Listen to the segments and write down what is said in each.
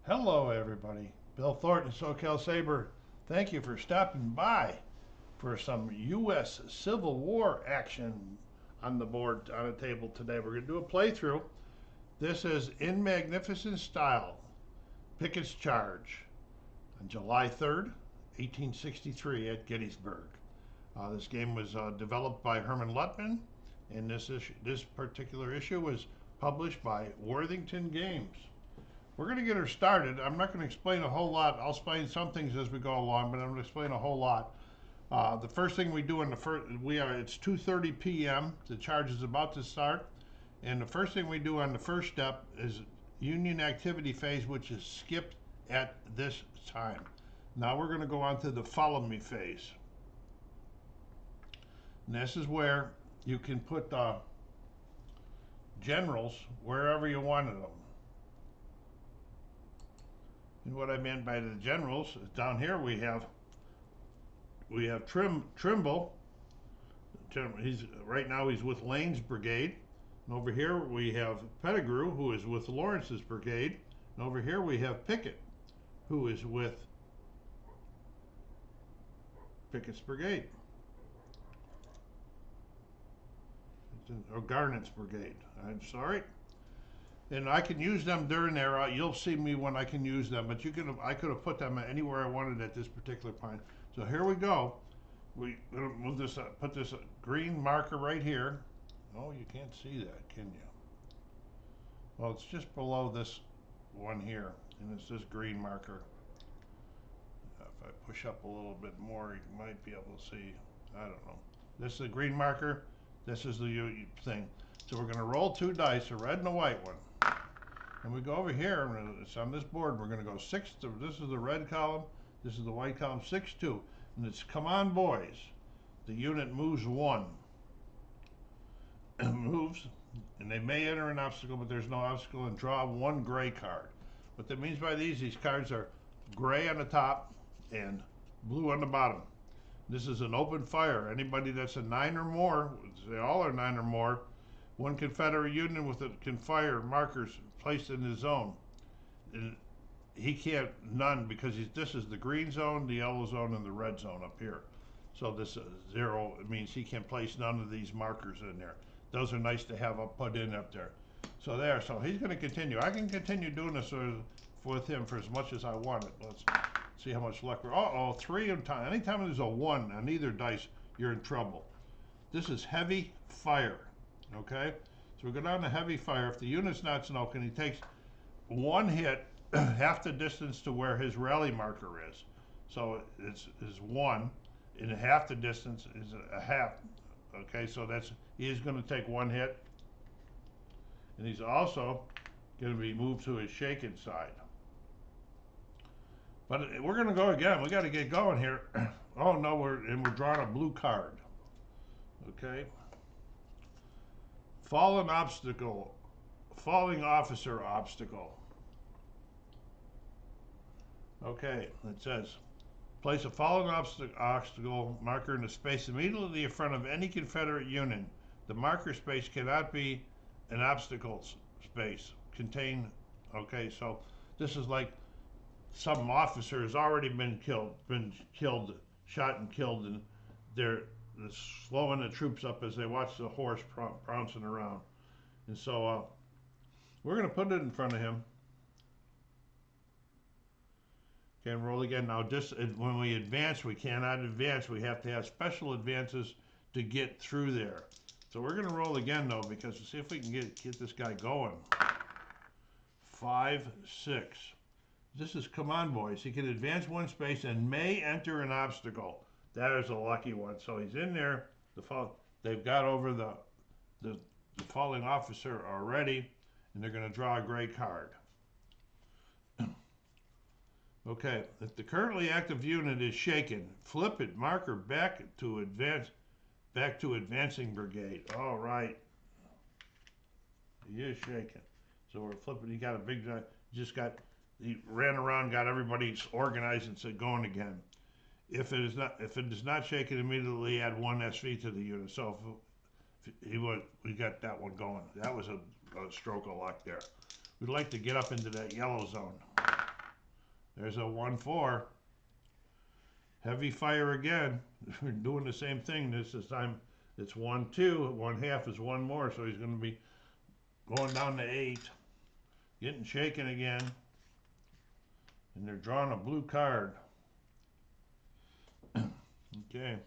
Hello, everybody. Bill Thornton, SoCal Saber. Thank you for stopping by for some U.S. Civil War action on the board, on the table today. We're going to do a playthrough. This is In Magnificent Style, Pickett's Charge, on July 3rd, 1863 at Gettysburg. This game was developed by Herman Luttmann, and this particular issue was published by Worthington Games. We're going to get her started. I'm not going to explain a whole lot. I'll explain some things as we go along, but I'm going to explain a whole lot. The first thing we do in the first, it's 2:30 p.m. The charge is about to start, and the first thing we do on the first step is Union activity phase, which is skipped at this time. Now we're going to go on to the follow me phase. And this is where you can put generals wherever you wanted them. And what I meant by the generals is down here we have Trimble. He's right now he's with Lane's brigade. And over here we have Pettigrew, who is with Lawrence's brigade. And over here we have Pickett, who is with Pickett's brigade. Or Garnett's brigade. I'm sorry. And I can use them during there. You'll see me when I can use them, but I could have put them anywhere I wanted at this particular point. So here we go. We're gonna move this up, put this green marker right here. Oh, you can't see that, can you? Well, it's just below this one here, and it's this green marker. If I push up a little bit more, you might be able to see. I don't know. This is the green marker. This is the thing. So we're gonna roll two dice, a red and a white one. And we go over here, and it's on this board. We're going to go 6 to, this is the red column, this is the white column, 6-2. And it's, come on, boys. The unit moves 1. Moves, and they may enter an obstacle, but there's no obstacle, and draw 1 gray card. What that means by these cards are gray on the top and blue on the bottom. This is an open fire. Anybody that's a 9 or more, they all are 9 or more, one Confederate Union with it can fire markers placed in his zone. And he can't, none, because this is the green zone, the yellow zone, and the red zone up here. So this 0, it means he can place none of these markers in there. Those are nice to have put in up there. So there, so he's going to continue. I can continue doing this with him for as much as I want it. Let's see how much luck we're, uh-oh, 3 in time. Anytime there's a 1 on either dice, you're in trouble. This is heavy fire. Okay, so we go down to heavy fire. If the unit's not smoking, he takes 1 hit, half the distance to where his rally marker is. So it's 1, and half the distance is a half. Okay, so he is going to take 1 hit, and he's also going to be moved to his shaken side. But we're going to go again. We got to get going here. Oh no, we're drawing a blue card. Okay. Fallen obstacle, falling officer obstacle. Okay, it says, place a fallen obstacle marker in the space immediately in front of any Confederate Union. The marker space cannot be an obstacle space. Okay, so this is like some officer has already been killed, shot and killed, and they're slowing the troops up as they watch the horse prancing around. And so we're going to put it in front of him. Okay, and roll again. Now, when we advance, we cannot advance. We have to have special advances to get through there. So we're going to roll again, though, because to see if we can get this guy going. 5, 6. This is, come on, boys. He can advance 1 space and may enter an obstacle. That is a lucky one. So he's in there. They've got over the falling officer already, and they're going to draw a gray card. Okay, if the currently active unit is shaken, flip it, marker back to advancing brigade. All right. He is shaken. So we're flipping. He got a big, he ran around, got everybody organized and said going again. If it is not shaken, immediately add 1 SV to the unit. So we got that one going. That was a stroke of luck there. We'd like to get up into that yellow zone. There's a 1-4. Heavy fire again. We're doing the same thing. This time it's 1-2. 1/2 is one more, so he's going to be going down to 8. Getting shaken again. And they're drawing a blue card. Okay.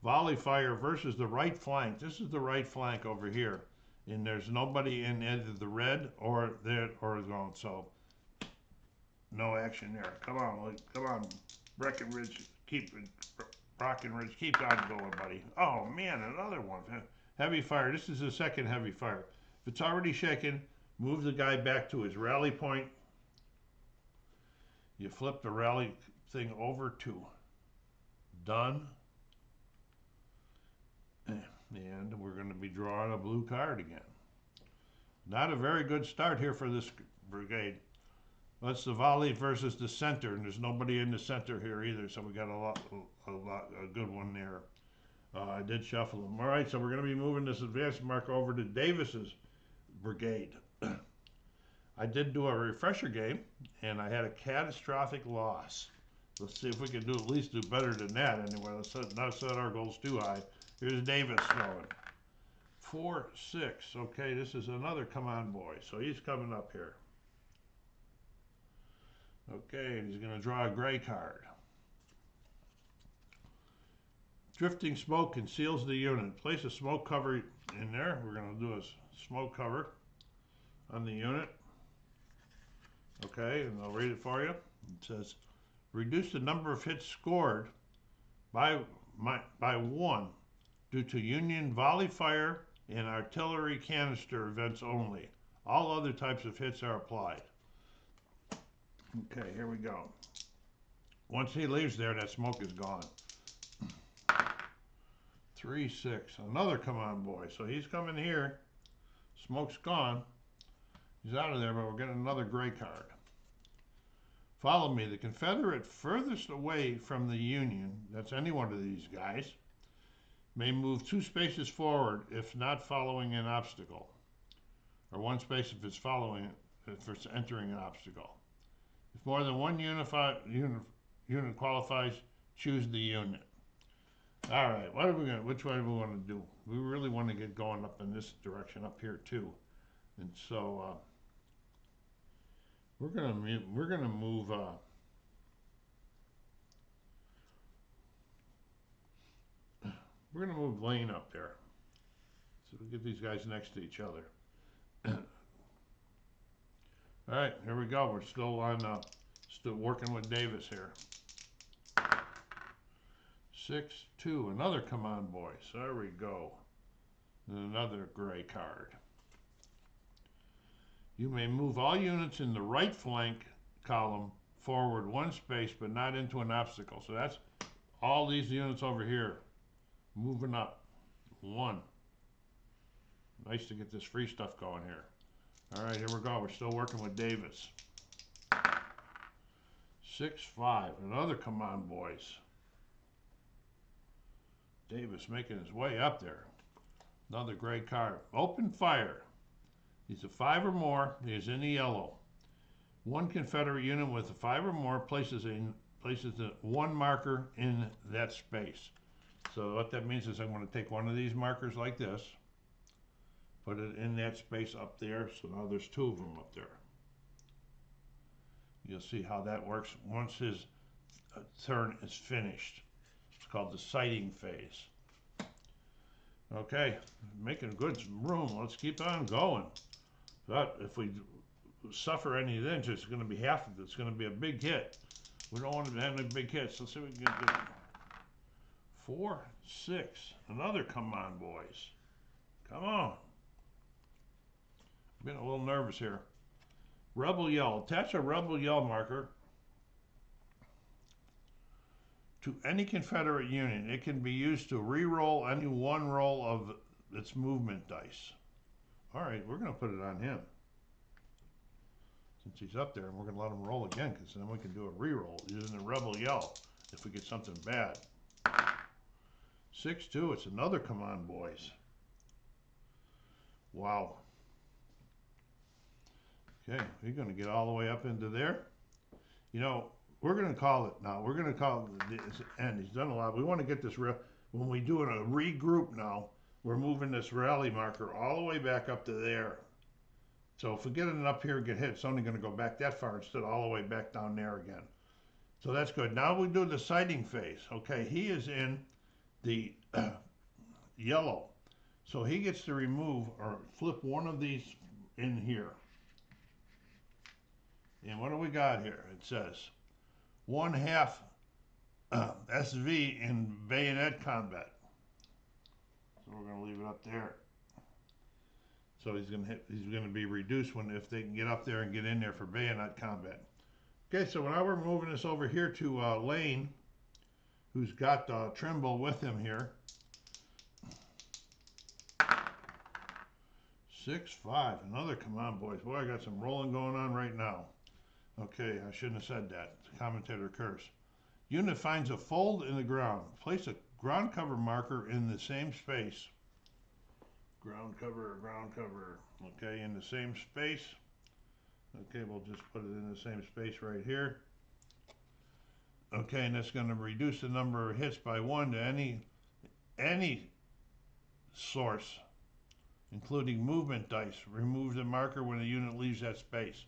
Volley fire versus the right flank. This is the right flank over here. And there's nobody in either the red or the zone. So no action there. Come on, Breckenridge, Brockenridge, keep on going, buddy. Oh man, another one. Heavy fire. This is the second heavy fire. If it's already shaken, move the guy back to his rally point. You flip the rally thing over to done. And we're going to be drawing a blue card again. Not a very good start here for this brigade. That's the volley versus the center, and there's nobody in the center here either, so we got a good one there. I did shuffle them. All right, so we're going to be moving this advance mark over to Davis's brigade. I did do a refresher game, and I had a catastrophic loss. Let's see if we can at least do better than that anyway. Let's not set our goals too high. Here's Davis going. 4-6. Okay, this is another come on boy. So he's coming up here. Okay, and he's going to draw a gray card. Drifting smoke conceals the unit. Place a smoke cover in there. We're going to do a smoke cover on the unit. Okay, and I'll read it for you. It says, reduce the number of hits scored by 1 due to Union volley fire and artillery canister events only. All other types of hits are applied. Okay, here we go. Once he leaves there, that smoke is gone. 3-6. Another come on boy. So he's coming here. Smoke's gone. He's out of there, but we're getting another gray card. Follow me. The Confederate furthest away from the Union, that's any one of these guys, may move 2 spaces forward if not following an obstacle, or 1 space if it's entering an obstacle. If more than one unit qualifies, choose the unit. All right, which way do we want to do? We really want to get going up in this direction up here too, and so we're gonna move. We're gonna move Lane up there, so we get these guys next to each other. All right, here we go. We're still still working with Davis here. 6-2, another come on boys. There we go. And another gray card. You may move all units in the right flank column forward 1 space, but not into an obstacle. So that's all these units over here moving up 1. Nice to get this free stuff going here. All right, here we go. We're still working with Davis. 6-5, another come on boys. Davis making his way up there. Another gray card. Open fire. He's a 5 or more. He is in the yellow. 1 Confederate unit with a 5 or more places the 1 marker in that space. So what that means is I'm going to take one of these markers like this, put it in that space up there. So now there's 2 of them up there. You'll see how that works once his turn is finished. It's called the sighting phase. Okay, making good room. Let's keep on going. But if we suffer any injuries, it's going to be half of it. It's going to be a big hit. We don't want to have any big hits. Let's see if we can get 4-6. Another come on, boys. Come on. I'm getting a little nervous here. Rebel yell. Attach a rebel yell marker to any Confederate unit. It can be used to re-roll any 1 roll of its movement dice. All right, we're going to put it on him. Since he's up there, and we're going to let him roll again, because then we can do a re-roll using the rebel yell if we get something bad. 6-2, it's another come on, boys. Wow. Okay, we're going to get all the way up into there. You know, we're going to call it now. We're going to call it this end. He's done a lot. We want to get this real. When we do a regroup now, we're moving this rally marker all the way back up to there. So if we get it up here and get hit, it's only going to go back that far instead of all the way back down there again. So that's good. Now we do the sighting phase. Okay, he is in the yellow. So he gets to remove or flip one of these in here. And what do we got here? It says 1/2 SV in bayonet combat. So we're going to leave it up there. So he's going to be reduced when if they can get up there and get in there for bayonet combat. Okay, so now we're moving this over here to Lane, who's got Trimble with him here. 6-5, another, come on boys. Boy, I got some rolling going on right now. Okay, I shouldn't have said that. Commentator curse. Unit finds a fold in the ground. Place a ground cover marker in the same space. Ground cover. Okay, in the same space. Okay, we'll just put it in the same space right here. Okay, and that's going to reduce the number of hits by 1 to any source, including movement dice. Remove the marker when the unit leaves that space.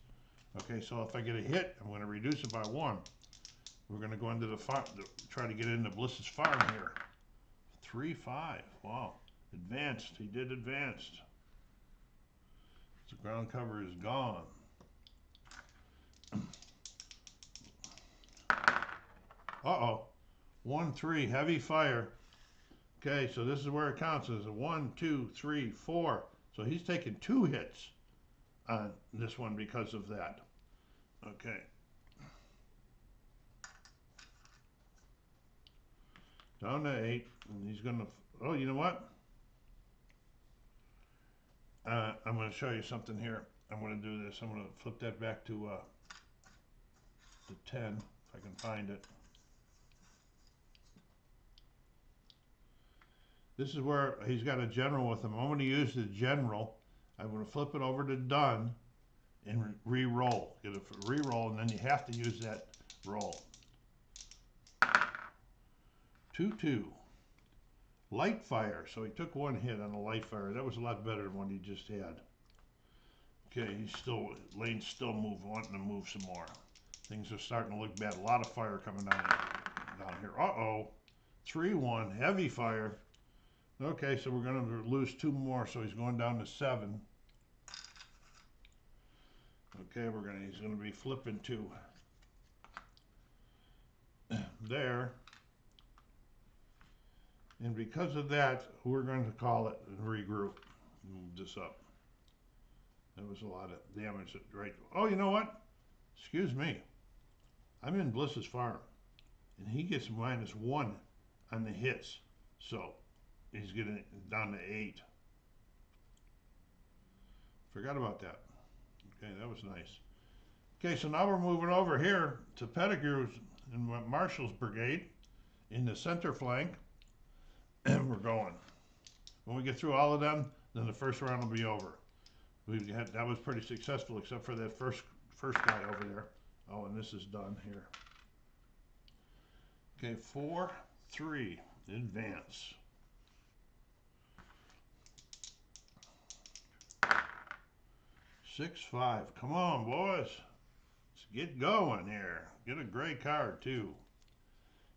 Okay, so if I get a hit, I'm going to reduce it by 1. We're going to go into the farm, try to get into Bliss's farm here. 3-5. Wow. Advanced. He did advanced. The ground cover is gone. Uh-oh. 1-3. Heavy fire. Okay, so this is where it counts as a 1, 2, 3, 4. So he's taking 2 hits on this one because of that. Okay. Down to 8, and he's going to, oh, you know what? I'm going to show you something here. I'm going to do this. I'm going to flip that back to 10, if I can find it. This is where he's got a general with him. I'm going to use the general. I'm going to flip it over to done and re-roll. Get a re-roll, and then you have to use that roll. 2-2. Light fire. So he took 1 hit on the light fire. That was a lot better than what he just had. Okay, Lane's still wanting to move some more. Things are starting to look bad. A lot of fire coming down here. Uh-oh. 3-1. Heavy fire. Okay, so we're going to lose 2 more, so he's going down to 7. Okay, he's going to be flipping to there. And because of that, we're going to call it and regroup. Move this up. That was a lot of damage. Right. Oh, you know what? Excuse me. I'm in Bliss's farm, and he gets -1 on the hits. So he's getting down to 8. Forgot about that. Okay, that was nice. Okay, so now we're moving over here to Pettigrew's and Marshall's brigade in the center flank. And we're going. When we get through all of them, then the first round will be over. That was pretty successful, except for that first guy over there. Oh, and this is done here. Okay, 4-3, advance. 6-5. Come on, boys. Let's get going here. Get a gray card, too.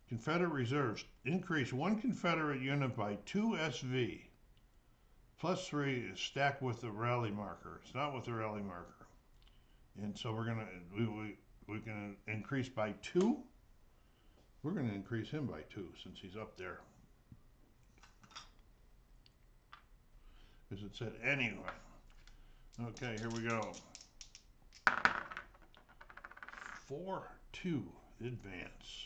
Confederate reserves. Increase 1 Confederate unit by 2 SV. +3 is stacked with the rally marker. It's not with the rally marker. And so we can increase by 2. We're going to increase him by 2 since he's up there. Because it said anyway. Okay, here we go. 4-2, advance.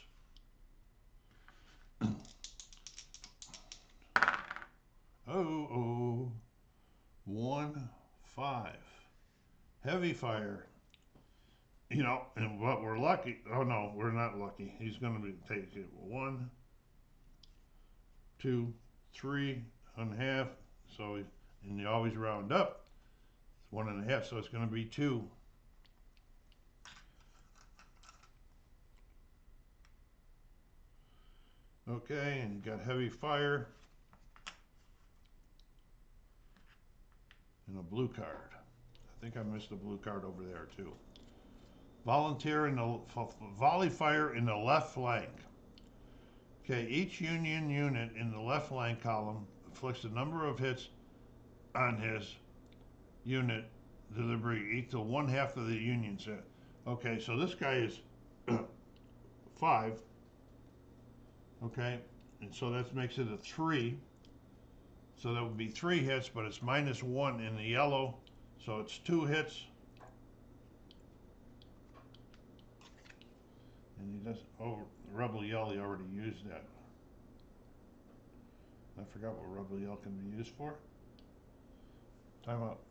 Oh, 1-5. Heavy fire. You know, and what we're lucky. Oh no, we're not lucky. He's going to be taking 1, 2, 3.5. So, and you always round up. It's 1.5, so it's going to be 2. Okay, and you got heavy fire. And a blue card. I think I missed a blue card over there too. Volunteer in the volley fire in the left flank. Okay, each Union unit in the left flank column inflicts a number of hits on his unit delivery equal to 1/2 of the Union's hit. Okay, so this guy is 5. Okay, and so that makes it a 3. So that would be 3 hits, but it's -1 in the yellow, so it's 2 hits. And he does, oh, Rebel Yell, he already used that. I forgot what Rebel Yell can be used for. Time out.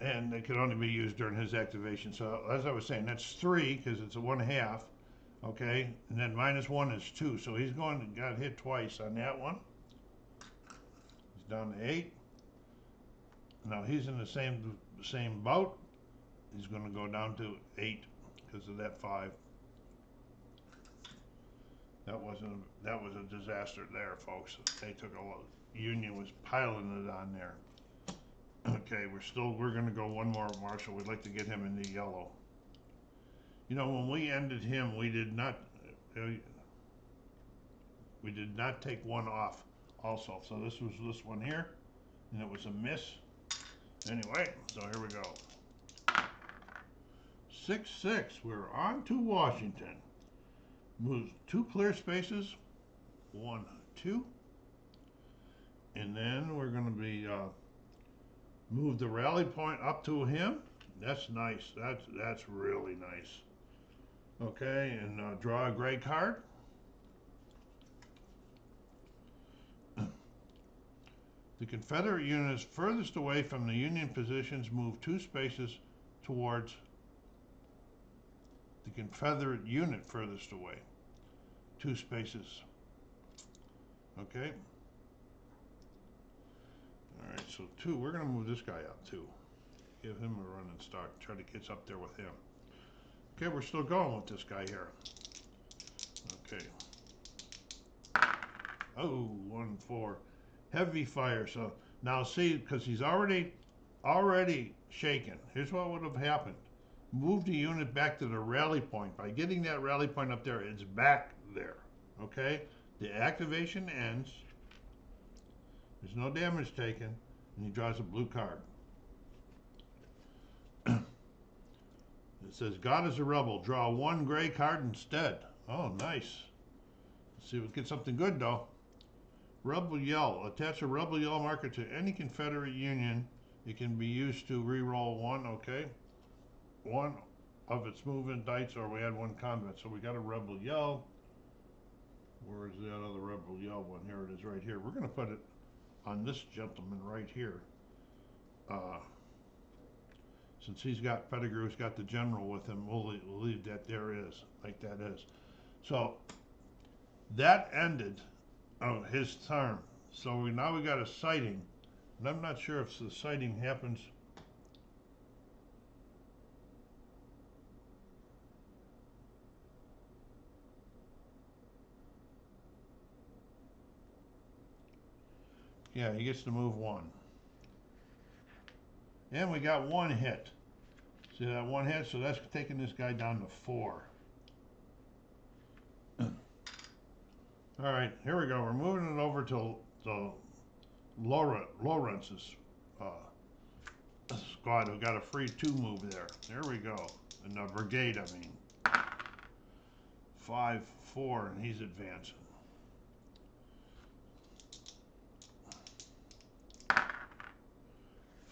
And it can only be used during his activation. So as I was saying, that's 3 because it's a 1/2. Okay, and then -1 is 2. So he's got hit twice on that one. He's down to 8. Now he's in the same bout. He's going to go down to 8 because of that 5. That was a disaster there, folks. They took a lot. Union was piling it on there. Okay, we're going to go one more Marshal. We'd like to get him in the yellow. You know, when we ended him, we did not take one off also. So this was this one here, and it was a miss. Anyway, so here we go. 6-6. We're on to Washington. Moves 2 clear spaces. 1, 2. And then we're going to be move the rally point up to him. That's nice. That's really nice. Okay, and draw a gray card. The Confederate units furthest away from the Union positions move 2 spaces towards the Confederate unit furthest away. 2 spaces. Okay. All right, so 2. We're going to move this guy up too. Give him a run and start. Try to get up there with him. Okay, we're still going with this guy here. Okay. Oh, 1-4. Heavy fire. So now see, because he's already shaken. Here's what would have happened. Move the unit back to the rally point. By getting that rally point up there, it's back there. Okay? The activation ends. There's no damage taken. And he draws a blue card. It says, God is a rebel. Draw 1 gray card instead. Oh, nice. Let's see if we get something good, though. Rebel Yell. Attach a Rebel Yell marker to any Confederate Union. It can be used to re-roll 1, okay? 1 of its movement dice, or we had 1 combat. So we got a Rebel Yell. Where is that other Rebel Yell one? Here it is right here. We're going to put it on this gentleman right here. Since he's got Pettigrew's got the general with him, we'll leave that there is, like that is. So that ended his turn. So now we got a sighting. And I'm not sure if the sighting happens. Yeah, he gets to move 1. And we got 1 hit. See that 1 hit? So that's taking this guy down to 4. All right, here we go. We're moving it over to Lawrence's squad. We got a free 2 move there. There we go. And the brigade, I mean. 5-4, and he's advancing.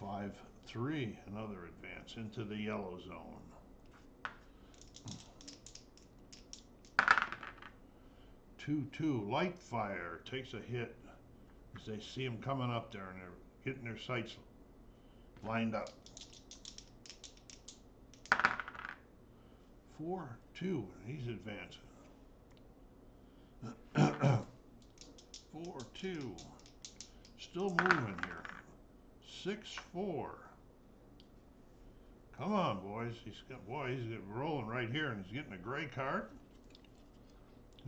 5-3, another advance into the yellow zone. 2-2, light fire takes a hit as they see him coming up there and they're getting their sights lined up. 4-2, and he's advancing. 4-2, still moving here. 6-4, Come on, boys. He's rolling right here, and he's getting a gray card.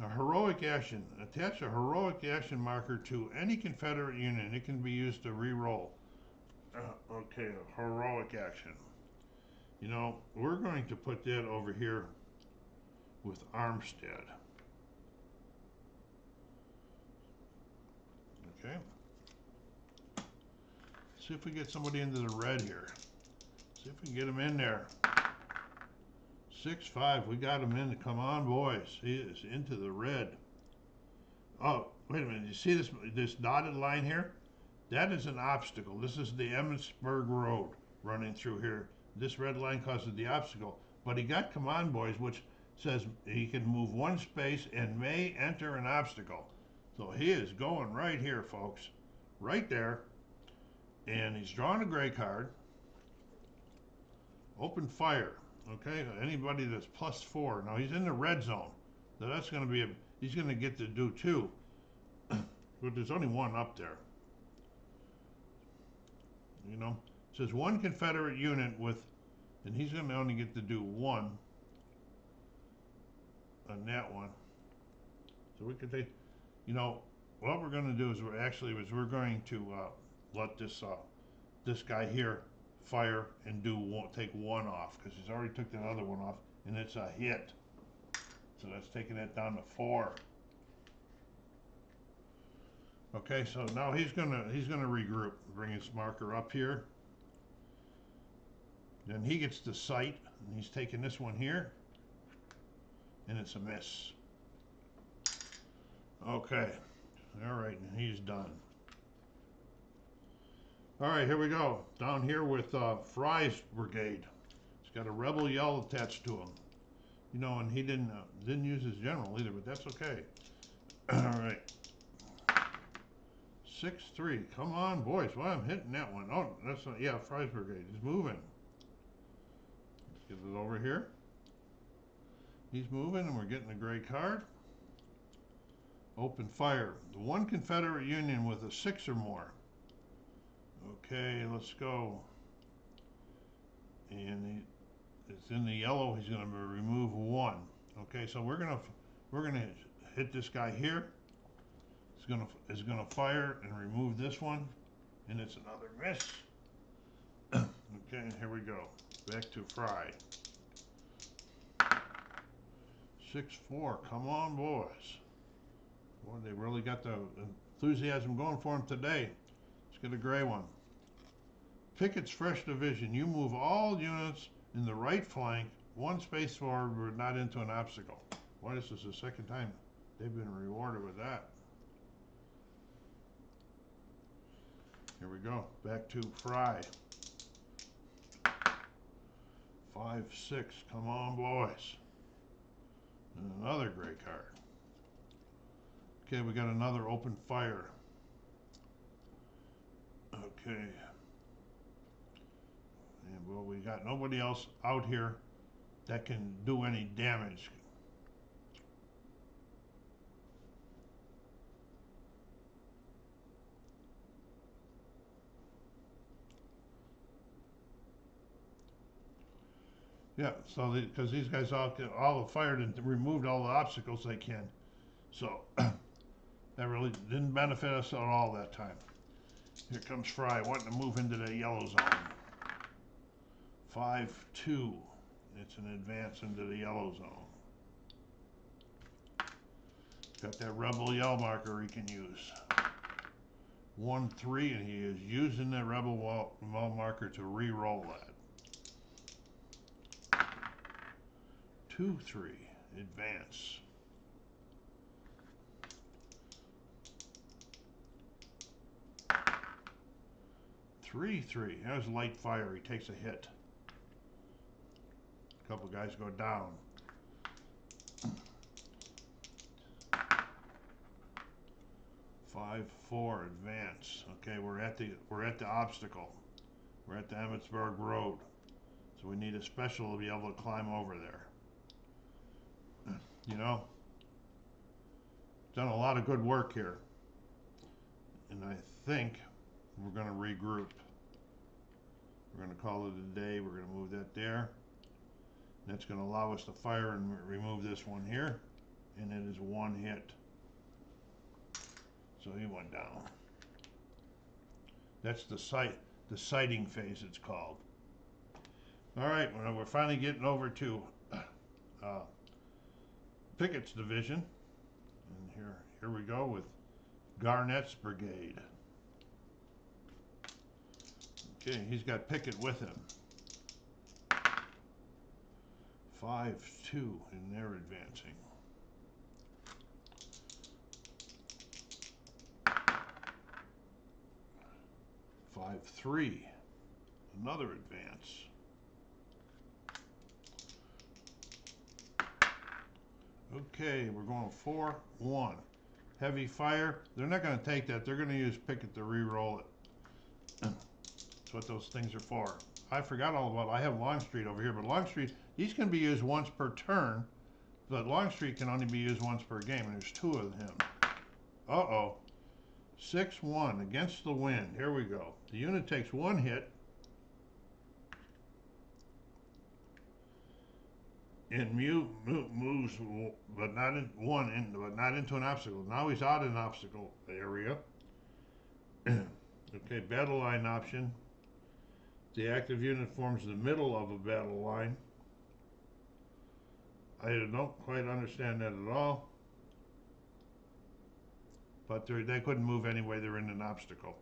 A heroic action. Attach a heroic action marker to any Confederate unit. It can be used to re-roll. Okay, a heroic action. You know, we're going to put that over here with Armstead. Okay. See if we get somebody into the red here. See if we can get him in there. 6-5, we got him in. Come on, boys. He is into the red. Oh, wait a minute. You see this dotted line here? That is an obstacle. This is the Emmitsburg Road running through here. This red line causes the obstacle. But he got come on, boys, which says he can move one space and may enter an obstacle. So he is going right here, folks. Right there. And he's drawing a gray card. Open fire. Okay, anybody that's +4. Now he's in the red zone. So that's going to be he's going to get to do 2. But there's only one up there. You know, it says one Confederate unit with, and he's going to only get to do 1 on that one. So we could take, you know, what we're going to do is we're going to let this guy here fire and take 1 off, because he's already took that other one off, and it's a hit. So that's taking it down to 4. Okay, so now he's gonna regroup, bring his marker up here. Then he gets the sight, and he's taking this one here, and it's a miss. Okay, all right, and he's done. All right, here we go. Down here with Fry's brigade. He's got a rebel yell attached to him. You know, and he didn't use his general either, but that's okay. All right. 6-3. Come on, boys. Why I'm hitting that one? Oh, that's not. Yeah, Fry's brigade. He's moving. Let's get it over here. He's moving, and we're getting a gray card. Open fire. The one Confederate Union with a 6 or more. Okay, let's go. And it's in the yellow. He's going to remove 1. Okay, so we're gonna hit this guy here. He's gonna fire and remove this one, and it's another miss. Okay, here we go. Back to Fry. 6-4. Come on, boys. Boy, they really got the enthusiasm going for him today. Let's get a gray one. Pickett's fresh division. You move all units in the right flank 1 space forward, but not into an obstacle. Why, this is the second time they've been rewarded with that. Here we go. Back to Fry. 5-6. Come on, boys. And another gray card. Okay, we got another open fire. Okay. And well, we got nobody else out here that can do any damage. Yeah, so because these guys all have fired and removed all the obstacles they can. So that really didn't benefit us at all that time. Here comes Fry wanting to move into the yellow zone. 5-2. It's an advance into the yellow zone. Got that rebel yell marker he can use. 1-3, and he is using the rebel wall marker to re-roll that. 2-3, advance. 3-3, there's light fire, he takes a hit. A couple guys go down. 5-4, advance. Okay, we're at the obstacle. We're at the Emmitsburg Road. So we need a special to be able to climb over there. You know, done a lot of good work here. And I think we're going to regroup. We're going to call it a day. We're going to move that there. That's going to allow us to fire and remove this one here. And it is one hit. So he went down. That's the sighting phase, it's called. All right, well, we're finally getting over to Pickett's division. And here we go with Garnett's brigade. Okay, he's got Pickett with him. 5-2, and they're advancing. 5-3, another advance. Okay, we're going 4-1. Heavy fire. They're not going to take that. They're going to use Pickett to re-roll it. That's what those things are for. I forgot all about it. I have Longstreet over here, but Longstreet, these can be used once per turn, but Longstreet can only be used once per game, and there's 2 of him. Uh-oh. 6-1 against the wind. Here we go. The unit takes 1 hit. And moves, but not into an obstacle. Now he's out of an obstacle area. Okay, battle line option. The active unit forms the middle of a battle line. I don't quite understand that at all. But they couldn't move anyway. They're in an obstacle.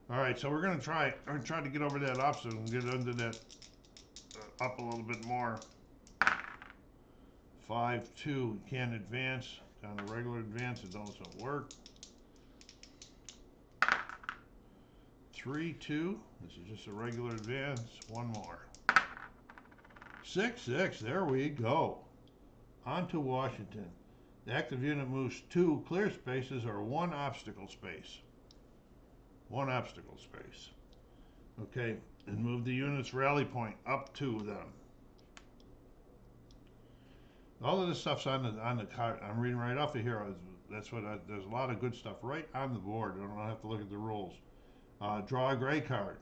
All right, so we're going to try to get over that obstacle and get under that up a little bit more. 5-2, can't advance. Down a regular advance, it doesn't work. 3-2, this is just a regular advance. 1 more. 6-6, there we go. On to Washington. The active unit moves 2 clear spaces or 1 obstacle space. 1 obstacle space. Okay, and move the unit's rally point up to them. All of this stuff's on the card. I'm reading right off of here. That's what there's a lot of good stuff right on the board. I don't have to look at the rules. Draw a gray card.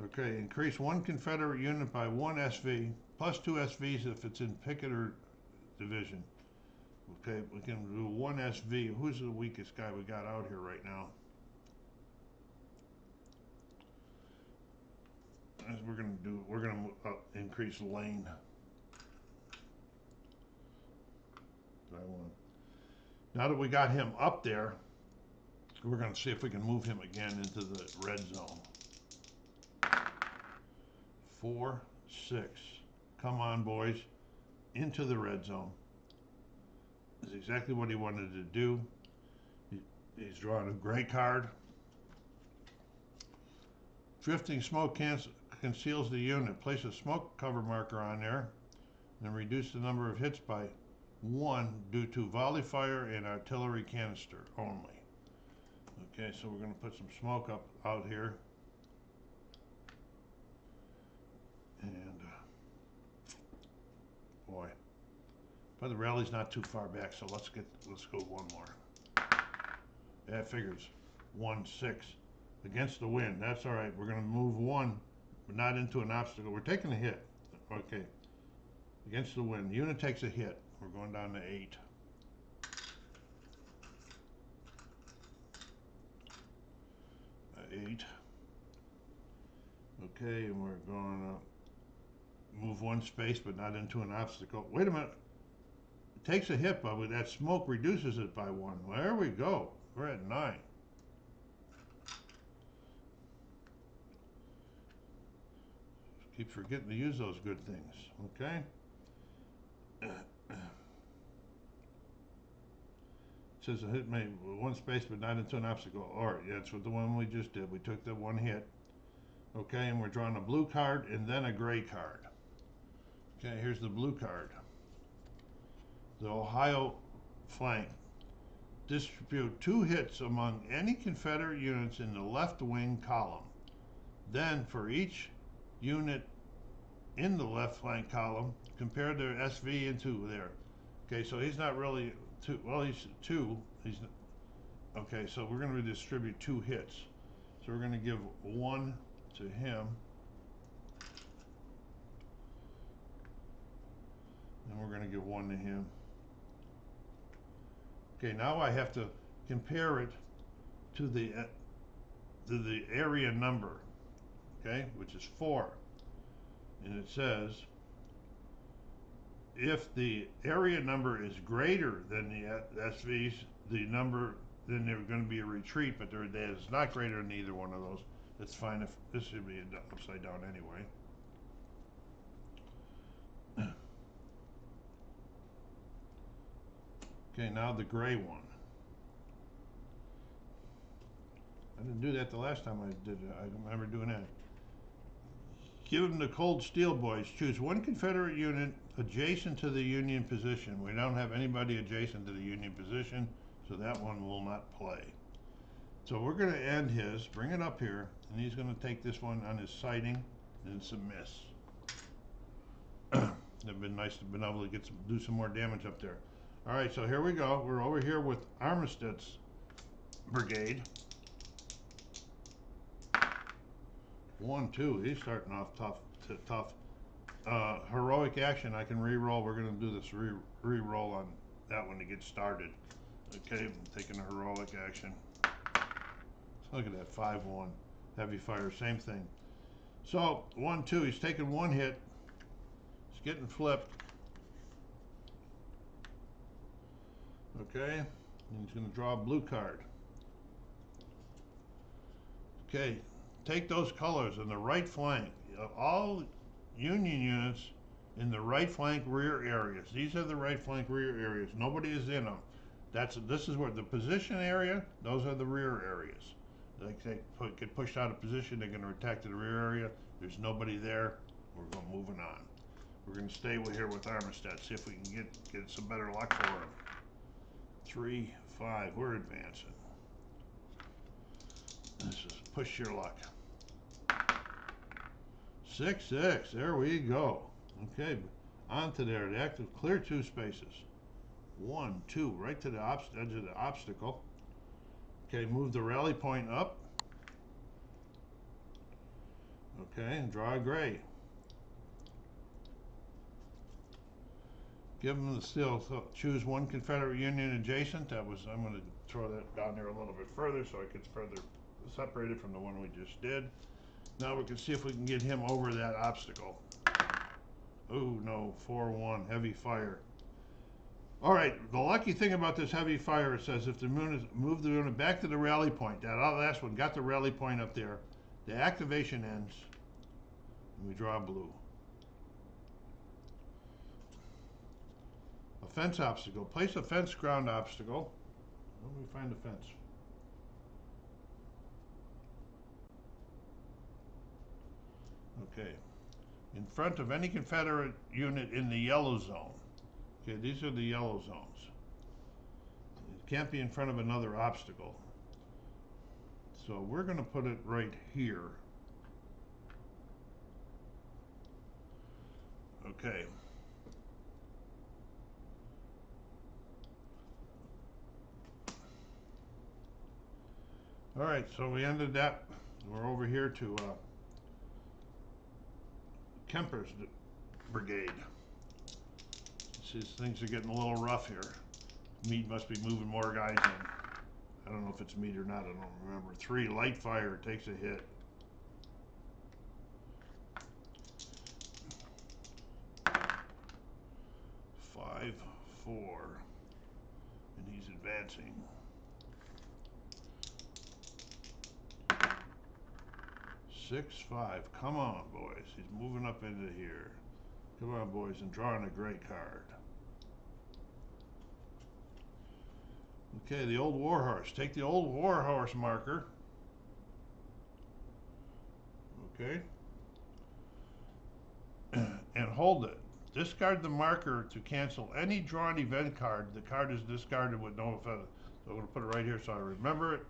Okay, increase 1 Confederate unit by 1 SV, plus 2 SVs if it's in Pickett or division. Okay, we can do 1 SV. Who's the weakest guy we got out here right now? As we're gonna increase lane. Now that we got him up there, we're gonna see if we can move him again into the red zone. 4-6. Come on, boys, into the red zone. That's exactly what he wanted to do. He's drawing a gray card. Drifting smoke conceals the unit. Place a smoke cover marker on there and reduce the number of hits by 1 due to volley fire and artillery canister only. Okay, so we're going to put some smoke out here. And boy, but the rally's not too far back, so let's go 1 more. That figures. 1-6 against the wind. That's all right. We're going to move 1, but not into an obstacle. We're taking a hit. Okay. Against the wind. The unit takes a hit. We're going down to 8. Okay, and we're going to move 1 space, but not into an obstacle. Wait a minute. It takes a hit, but with that smoke reduces it by 1. Well, there we go. We're at 9. Keep forgetting to use those good things. Okay. It says a hit made 1 space, but not into an obstacle. All right, yeah, that's what the one we just did. We took the 1 hit. Okay, and we're drawing a blue card and then a gray card. Okay, here's the blue card. The Ohio flank. Distribute 2 hits among any Confederate units in the left wing column. Then, for each unit in the left flank column, compare their SV into there. Okay, so he's not really 2. Well, he's 2. Okay, so we're going to distribute 2 hits. So we're going to give 1 to him. And we're going to give 1 to him. Okay, now I have to compare it to the area number, okay, which is 4. And it says, if the area number is greater than the SVs, the number, then there's going to be a retreat, but there is not greater than either one of those. That's fine if this should be upside down anyway. Okay, now the gray one. I didn't do that the last time I did it. I don't remember doing that. Give them the cold steel boys. Choose one Confederate unit adjacent to the Union position. We don't have anybody adjacent to the Union position, so that one will not play. So we're going to end his, bring it up here, and he's going to take this one on his sighting, and it's a miss. It'd been nice to be able to get do some more damage up there. All right, so here we go. We're over here with Armistead's brigade. 1, 2. He's starting off tough. Heroic action. I can re-roll. We're going to do this re-roll on that one to get started. Okay, I'm taking a heroic action. Look at that 5-1. Heavy fire, same thing. So 1, 2. He's taking 1 hit. He's getting flipped. Okay, and he's going to draw a blue card. Okay, take those colors in the right flank. All Union units in the right flank rear areas. These are the right flank rear areas. Nobody is in them. This is where the position area. Those are the rear areas. Like they get pushed out of position, they're going to attack to the rear area. There's nobody there. We're going moving on. We're going to stay here with Armistead. See if we can get some better luck for him. 3, 5. We're advancing. This is push your luck. 6, 6. There we go. Okay, on to there. The active clear 2 spaces. 1, 2. Right to the edge of the obstacle. Okay, move the rally point up. Okay, and draw a gray. Give them the steel. So choose one Confederate Union adjacent. I'm going to throw that down there a little bit further so it gets further separated from the one we just did. Now we can see if we can get him over that obstacle. Oh no, 4-1, heavy fire. All right, the lucky thing about this heavy fire, it says if the move the unit back to the rally point, that last one got the rally point up there, the activation ends, and we draw blue. A fence obstacle. Place a fence ground obstacle. Let me find a fence. Okay. In front of any Confederate unit in the yellow zone. Okay, these are the yellow zones. It can't be in front of another obstacle. So we're going to put it right here. Okay. All right, so we ended that. We're over here to Kemper's brigade. See, things are getting a little rough here. Meade must be moving more guys in. I don't know if it's Meade or not, I don't remember. 3, light fire, takes a hit. Five, 4, and he's advancing. 6, 5, come on boys, he's moving up into here. Come on boys, and drawing a great card. Okay, the old warhorse. Take the old warhorse marker. Okay. And hold it. Discard the marker to cancel any drawn event card. The card is discarded with no effect. So I'm going to put it right here so I remember it.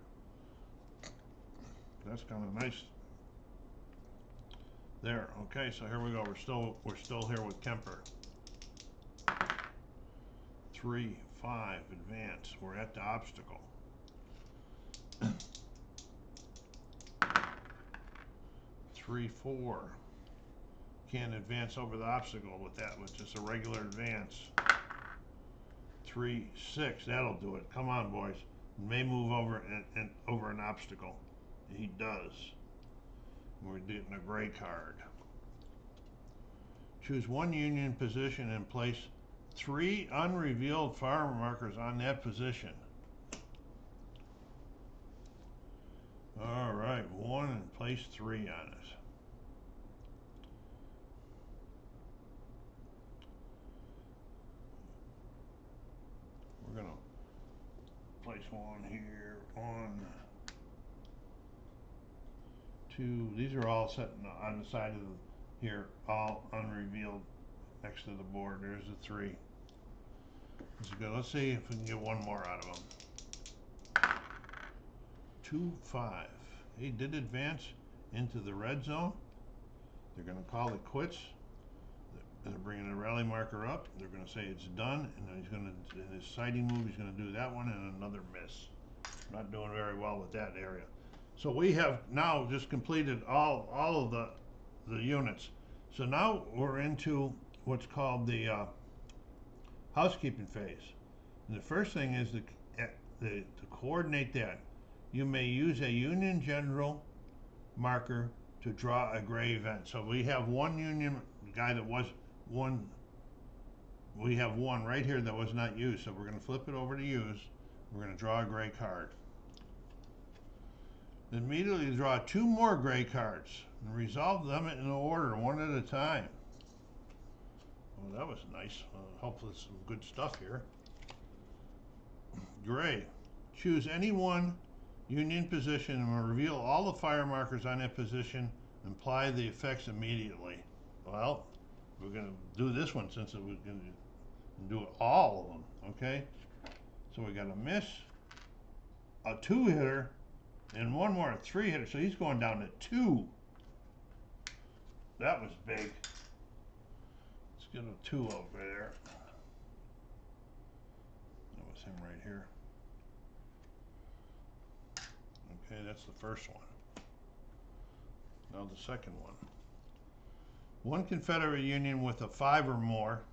That's kind of nice. There. Okay, so here we go. We're still here with Kemper. 3, 5, advance. We're at the obstacle. 3, 4. Can't advance over the obstacle with that, with just a regular advance. 3, 6. That'll do it. Come on, boys. May move over and over an obstacle. He does. We're getting a gray card. Choose one union position and place 3 unrevealed fire markers on that position. All right, 1 and place 3 on it. We're gonna place 1 here, 1, 2. These are all set on the side of the here, all unrevealed next to the board. There's the 3. This is good. Let's see if we can get one more out of them. 2, 5. He did advance into the red zone. They're going to call it quits. They're bringing the rally marker up. They're going to say it's done, and then he's going to, in his sighting move, he's going to do that one and another miss. Not doing very well with that area. So we have now just completed all of the units. So now we're into what's called the housekeeping phase. And the first thing is to coordinate that. You may use a Union General marker to draw a gray event. So we have one Union guy that was one. We have one right here that was not used. So we're going to flip it over to use. We're going to draw a gray card. Immediately draw 2 more gray cards and resolve them in order, one at a time. Well, that was nice. Hopefully some good stuff here. Gray. Choose any one Union position and reveal all the fire markers on that position and apply the effects immediately. Well, we're going to do this one since we're going to do all of them, okay? So we got a miss, a 2-hitter, and one more 3-hitter. So he's going down to 2. That was big. Let's get a 2 over there. That was him right here. Okay, that's the first one. Now the second one. One Confederate Union with a 5 or more.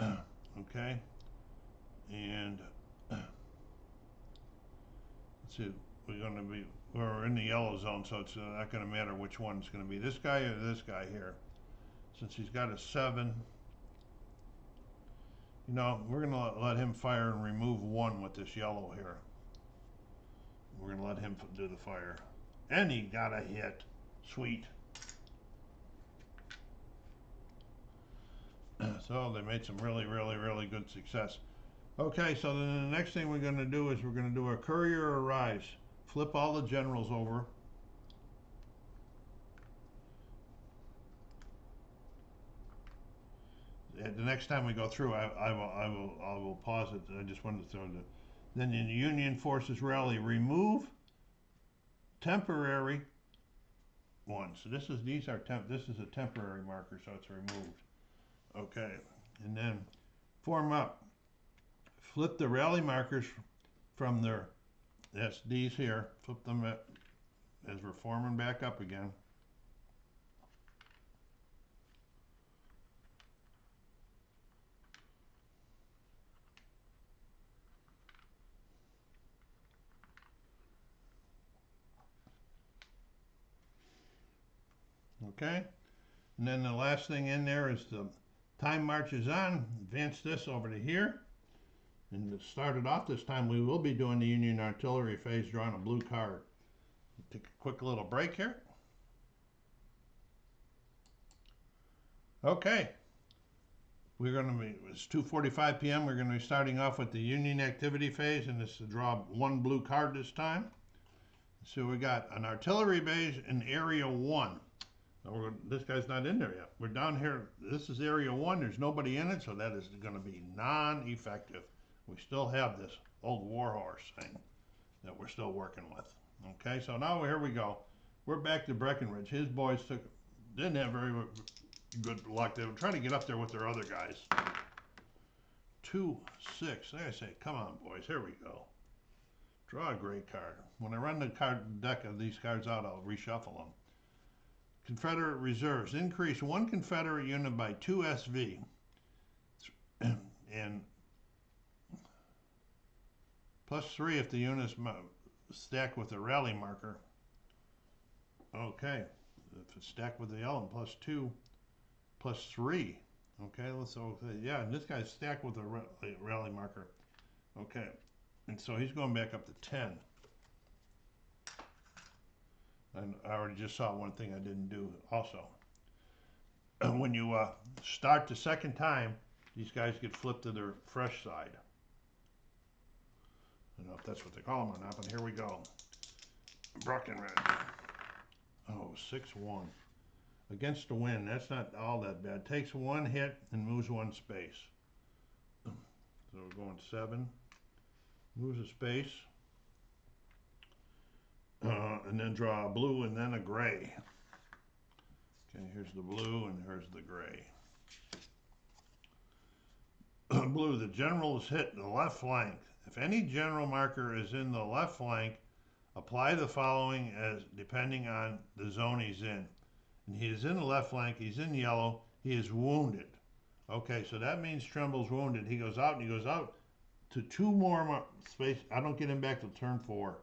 Okay. And let's see. We're in the yellow zone, so it's not going to matter which one it's going to be. This guy or this guy here. Since he's got a 7, you know, we're going to let him fire and remove 1 with this yellow here. We're going to let him do the fire. And he got a hit. Sweet. So they made some really good success. Okay, so then the next thing we're going to do is we're going to do a courier arrives. Flip all the generals over. The next time we go through, I will pause it. I just wanted to throw the. Then in the Union Forces rally, remove temporary one. So this is this is a temporary marker, so it's removed. Okay, and then form up. Flip the rally markers from their. That's these here. Flip them as we're forming back up again. Okay, and then the last thing in there is the time marches on. Advance this over to here. And to start it off this time, we will be doing the Union Artillery phase, drawing a blue card. Take a quick little break here. Okay. We're going to be, it's 2:45 p.m. We're going to be starting off with the Union activity phase, and this is to draw 1 blue card this time. So we got an artillery base in area 1. Now this guy's not in there yet. We're down here. This is area 1. There's nobody in it, so that is going to be non-effective. We still have this old warhorse thing that we're still working with. Okay, so now here we go. We're back to Breckenridge. His boys didn't have very good luck. They were trying to get up there with their other guys. 2, 6. Like I say, come on, boys. Here we go. Draw a gray card. When I run the card deck of these cards out, I'll reshuffle them. Confederate reserves. Increase one Confederate unit by 2 SV. And +3 if the unit's stacked with a rally marker. Okay. If it's stacked with the yellow, +2, +3. Okay, yeah, and this guy's stacked with a rally marker. Okay, and so he's going back up to 10. And I already just saw one thing I didn't do also. When you start the second time, these guys get flipped to their fresh side. I don't know if that's what they call them or not, but here we go. Breckenridge. Oh, 6-1. Against the wind, that's not all that bad. Takes one hit and moves one space. So we're going 7. Moves a space. And then draw a blue and then a gray. Okay, here's the blue and here's the gray. Blue, the general is hit in the left flank. If any general marker is in the left flank, apply the following as depending on the zone he's in. And he is in the left flank, he's in yellow, he is wounded. Okay, so that means Tremble's wounded. He goes out and he goes out to 2 more space. I don't get him back to turn 4.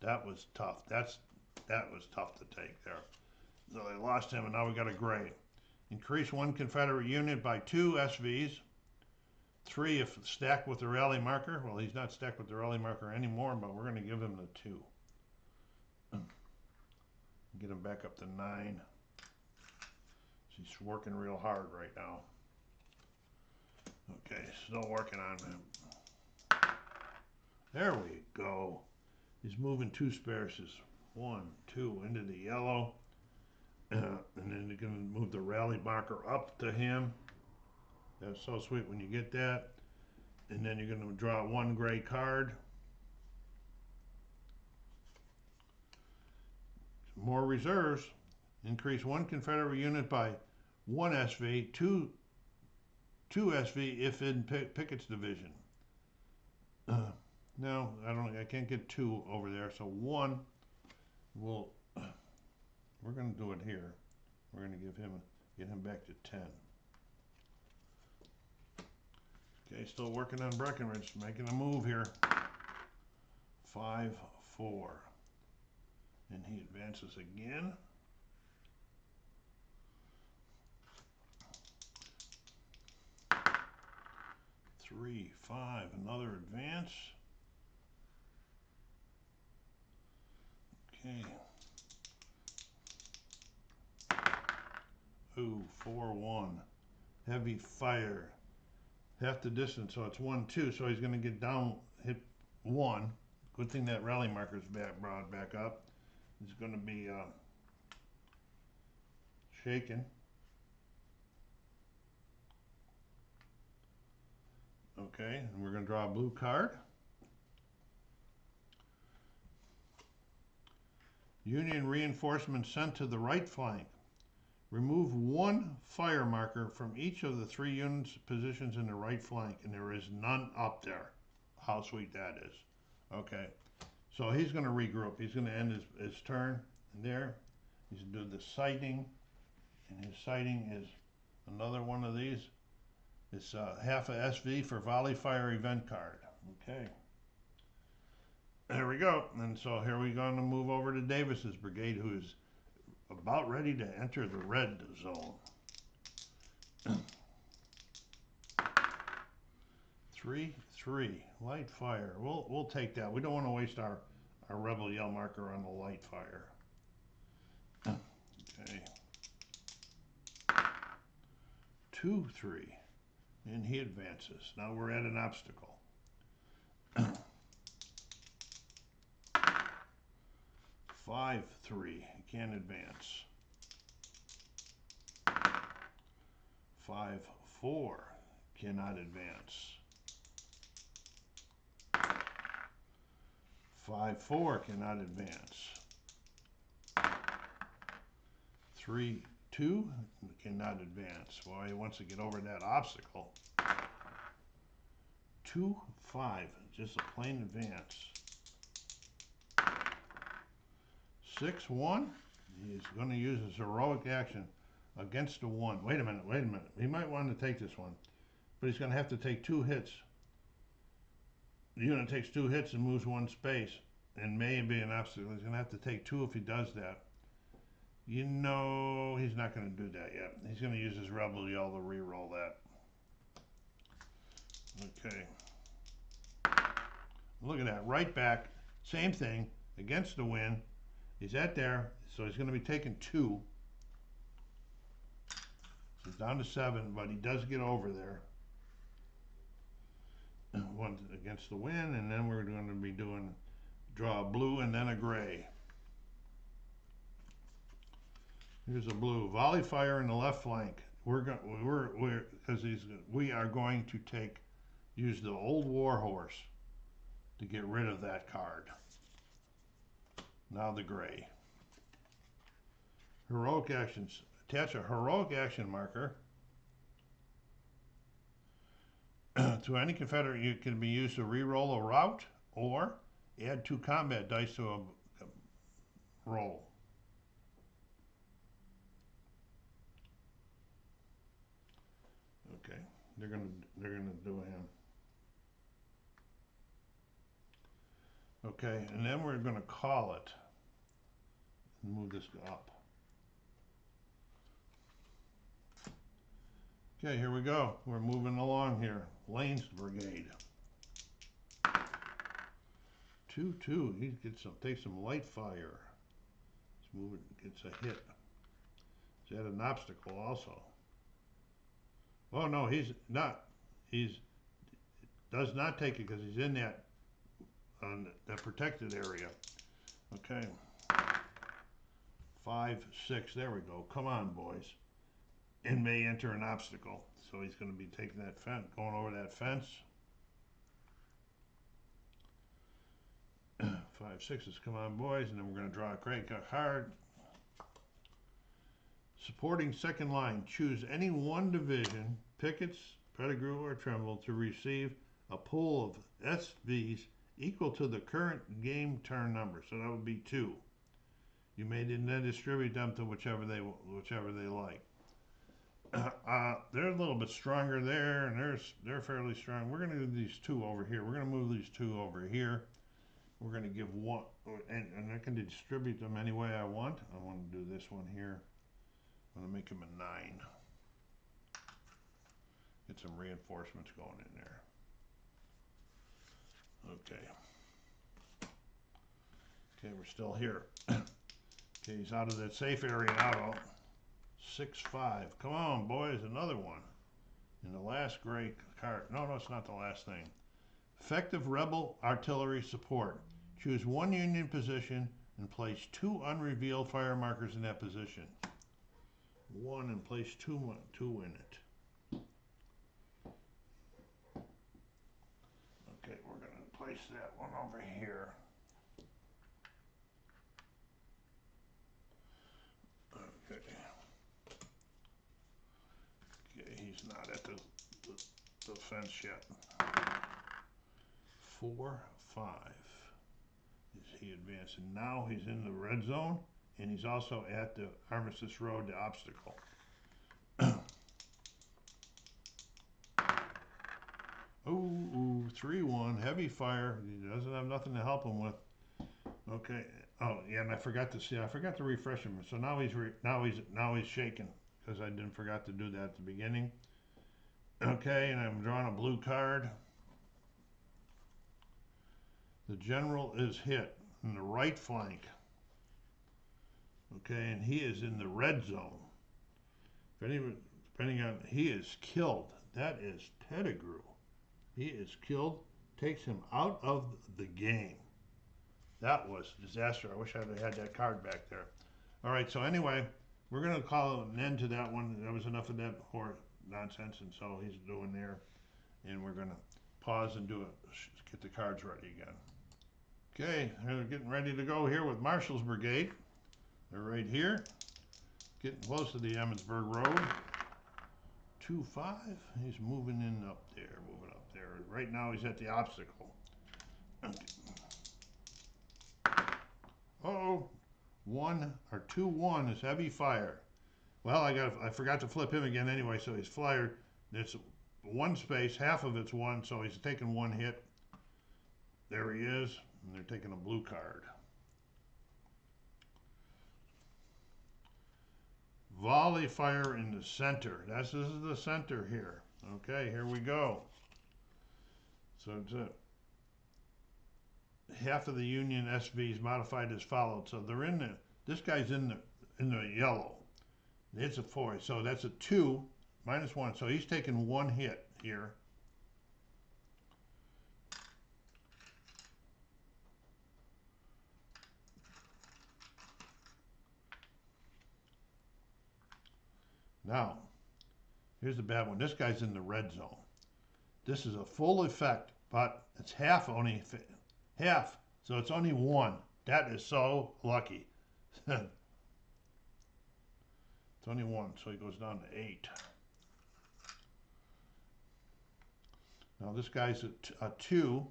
That was tough. That was tough to take there. So they lost him and now we got a gray. Increase one Confederate unit by 2 SVs. 3 if stacked with the rally marker. Well, he's not stacked with the rally marker anymore, but we're going to give him the 2. Get him back up to 9. He's working real hard right now. Okay, still working on him. There we go. He's moving 2 spaces. 1, 2 into the yellow. And then you're going to move the rally marker up to him. That's so sweet when you get that. And then you're going to draw 1 gray card. More reserves. Increase 1 Confederate unit by 1 SV, 2 SV if in Pickett's division. No, I can't get 2 over there, so 1 will. We're going to do it here. We're going to get him back to 10. Okay, still working on Breckenridge, making a move here. 5-4. And he advances again. 3, 5, another advance. Okay. Ooh, 4-1. Heavy fire. Half the distance, so it's 1-2. So he's going to get down, hit 1. Good thing that rally marker's brought back up. He's going to be shaken. Okay, and we're going to draw a blue card. Union reinforcements sent to the right flank. Remove 1 fire marker from each of the 3 units' positions in the right flank, and there is none up there. How sweet that is. Okay, so he's going to regroup. He's going to end his turn there. He's going to do the sighting, and his sighting is another one of these. It's half a SV for volley fire event card. Okay. There we go. And so here we're going to move over to Davis's brigade, who is about ready to enter the red zone. 3-3, light fire. We'll take that. We don't want to waste our rebel yell marker on the light fire. Okay. 2-3, and he advances. Now we're at an obstacle. 5-3, he can't advance. 5-4, cannot advance. 5-4, cannot advance. 3-2, cannot advance. Well, he wants to get over that obstacle. 2-5, just a plain advance. 6-1. He's going to use his heroic action against a 1. Wait a minute, wait a minute. He might want to take this one, but he's going to have to take 2 hits. The unit takes 2 hits and moves 1 space, and may be an obstacle. He's going to have to take 2 if he does that. You know, he's not going to do that yet. He's going to use his Rebel Yell to re-roll that. Okay. Look at that, right back, same thing, against the wind. He's at there, so he's going to be taking 2. So he's down to 7, but he does get over there. 1 against the wind, and then we're going to be doing draw a blue and then a gray. Here's a blue. Volley fire in the left flank. We are going to use the old Warhorse to get rid of that card. Now the gray. Heroic actions. Attach a heroic action marker to any Confederate. You can be used to re-roll a route or add 2 combat dice to a roll. Okay, they're gonna do him. Okay, and then we're gonna call it and move this up. Okay, here we go. We're moving along here. Lane's brigade. 2-2. He takes some light fire. He's moving, gets a hit. He's at an obstacle also. Oh no, he's not. Does not take it because he's in that protected area. Okay. 5-6. There we go. Come on, boys. And may enter an obstacle. So he's going to be taking that fence, going over that fence. 5-6s. Come on, boys. And then we're going to draw a great card. Supporting second line. Choose any 1 division, pickets, Pettigrew, or Tremble, to receive a pool of SVs equal to the current game turn number. So that would be 2. You may then distribute them to whichever they like. They're a little bit stronger there, and they're fairly strong. We're going to do these 2 over here. We're going to move these 2 over here. We're going to give 1, and I can distribute them any way I want. I want to do this one here. I'm going to make him a 9. Get some reinforcements going in there. Okay. Okay, we're still here. Okay, he's out of that safe area now. 6-5. Come on, boys, another one. And the last gray card. No, it's not the last thing. Effective rebel artillery support. Choose 1 Union position and place 2 unrevealed fire markers in that position. 1 and place 2 in it. Okay, we're going to place that one over here. Okay. Okay, he's not at the fence yet. 4-5. Is he advancing? Now he's in the red zone, and he's also at the Armistice Road, the obstacle. Ooh, 3-1, heavy fire. He doesn't have nothing to help him with. Okay. Oh, yeah, and I forgot to refresh him. So now he's shaking because I forgot to do that at the beginning. Okay, and I'm drawing a blue card. The general is hit in the right flank. Okay, and he is in the red zone. Depending on, he is killed. That is Pettigrew. He is killed, takes him out of the game. That was a disaster. I wish I had that card back there. All right, so anyway, we're going to call an end to that one. That was enough of that nonsense, and so he's doing there. And we're going to pause and get the cards ready again. Okay, they're getting ready to go here with Marshall's Brigade. They're right here, getting close to the Emmitsburg Road. 2-5, he's moving up there. Right now he's at the obstacle. Okay. Uh-oh, 1 or 2-1 is heavy fire. Well, I forgot to flip him again anyway, so he's flyer. It's one space, half of it's one, so he's taking one hit. There he is, and they're taking a blue card. Volley fire in the center. This is the center here. Okay, here we go. So it's half of the Union SV is modified as followed. So they're in the. This guy's in the yellow. It's a 4, so that's a 2 minus 1. So he's taking one hit here. Now, here's the bad one. This guy's in the red zone. This is a full effect, but it's half only. Half. So it's only 1. That is so lucky. It's only 1, so he goes down to 8. Now this guy's a 2.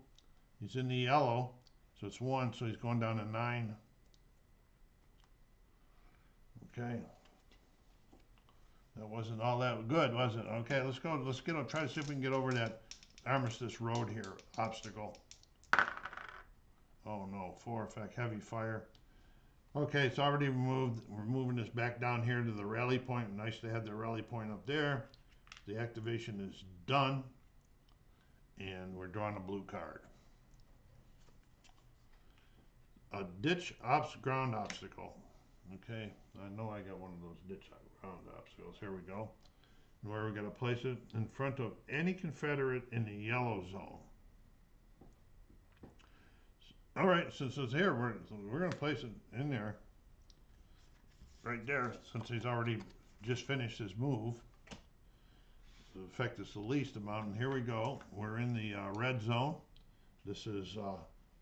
He's in the yellow, so it's 1, so he's going down to 9. Okay. That wasn't all that good, was it? Okay, let's go. Let's try to see if we can get over that Armistice Road here obstacle. Oh no, 4 effect, heavy fire. Okay, it's already removed. We're moving this back down here to the rally point. Nice to have the rally point up there. The activation is done. And we're drawing a blue card. A ditch ground obstacle. Okay, I know I got one of those ditch ground obstacles. Here we go. And where we got to place it? In front of any Confederate in the yellow zone. All right, since it's here, we're going to place it in there. Right there, since he's already just finished his move. The effect is the least amount, and here we go. We're in the red zone. This is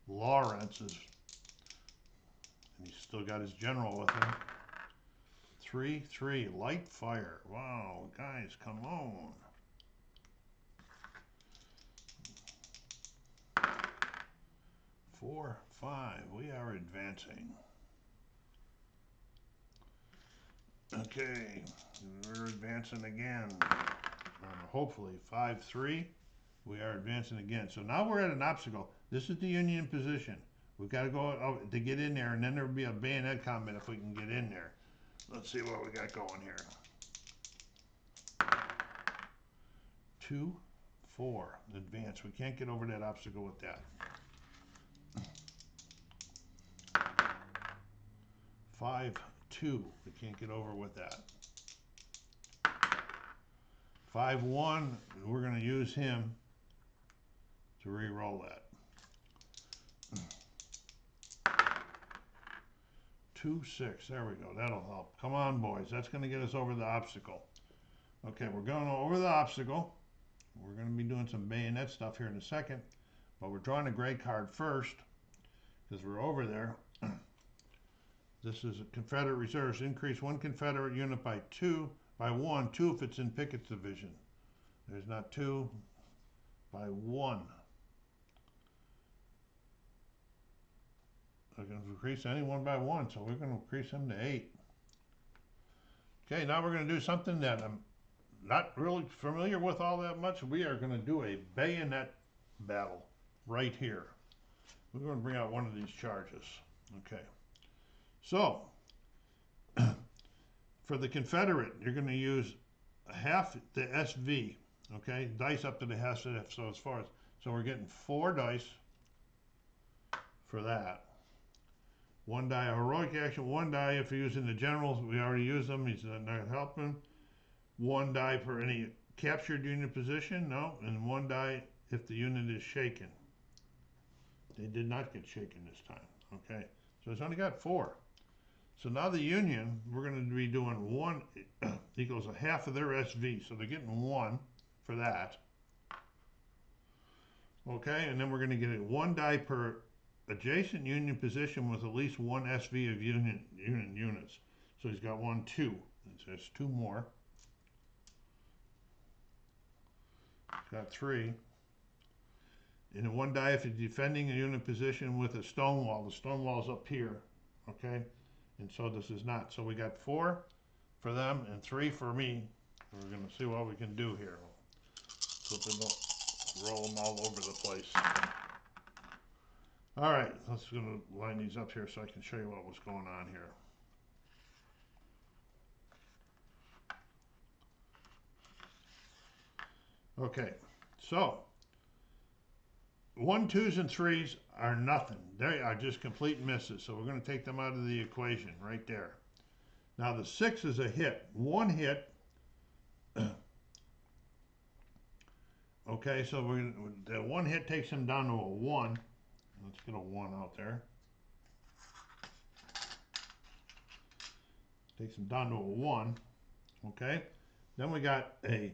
Lawrence's, and he's still got his general with him. 3-3, light fire. Wow, guys, come on. 4-5, we are advancing. Okay, we're advancing again. Hopefully 5-3, we are advancing again. So now we're at an obstacle. This is the Union position. We've got to go to get in there, and then there'll be a bayonet combat if we can get in there. Let's see what we got going here. 2-4, advance. We can't get over that obstacle with that. 5-2, we can't get over with that. 5-1, we're going to use him to re-roll that. 2-6, there we go, that'll help. Come on, boys, that's going to get us over the obstacle. Okay, we're going over the obstacle. We're going to be doing some bayonet stuff here in a second, but we're drawing a gray card first because we're over there. This is a Confederate reserves. Increase one Confederate unit by 1, 2 if it's in Pickett's division. There's not 2, by 1. I can increase any one by 1, so we're going to increase him to 8. Okay, now we're going to do something that I'm not really familiar with all that much. We are going to do a bayonet battle right here. We're going to bring out one of these charges. Okay. So, for the Confederate, you're going to use half the SV, okay? Dice up to the half, so as far as, so we're getting 4 dice for that. 1 die a heroic action, 1 die if you're using the generals, we already used them, he's not helping. 1 die for any captured unit position, no, and 1 die if the unit is shaken. They did not get shaken this time, okay? So it's only got 4. So now the Union, we're going to be doing 1 equals a half of their SV. So they're getting 1 for that. Okay, and then we're going to get it 1 die per adjacent Union position with at least 1 SV of Union units. So he's got 1, 2. So there's 2 more. He's got 3. And 1 die if he's defending a unit position with a stone wall. The stone wall's up here. Okay. and so this is not. So we got 4 for them and 3 for me. We're going to see what we can do here. Flip them up, roll them all over the place. All right, let's going to line these up here so I can show you what was going on here. Okay, so 1, 2s, and 3s are nothing. They are just complete misses. So we're going to take them out of the equation right there. Now the 6 is a hit. 1 hit. Okay, so the 1 hit takes him down to a 1. Let's get a 1 out there. Takes him down to a 1. Okay, then we got a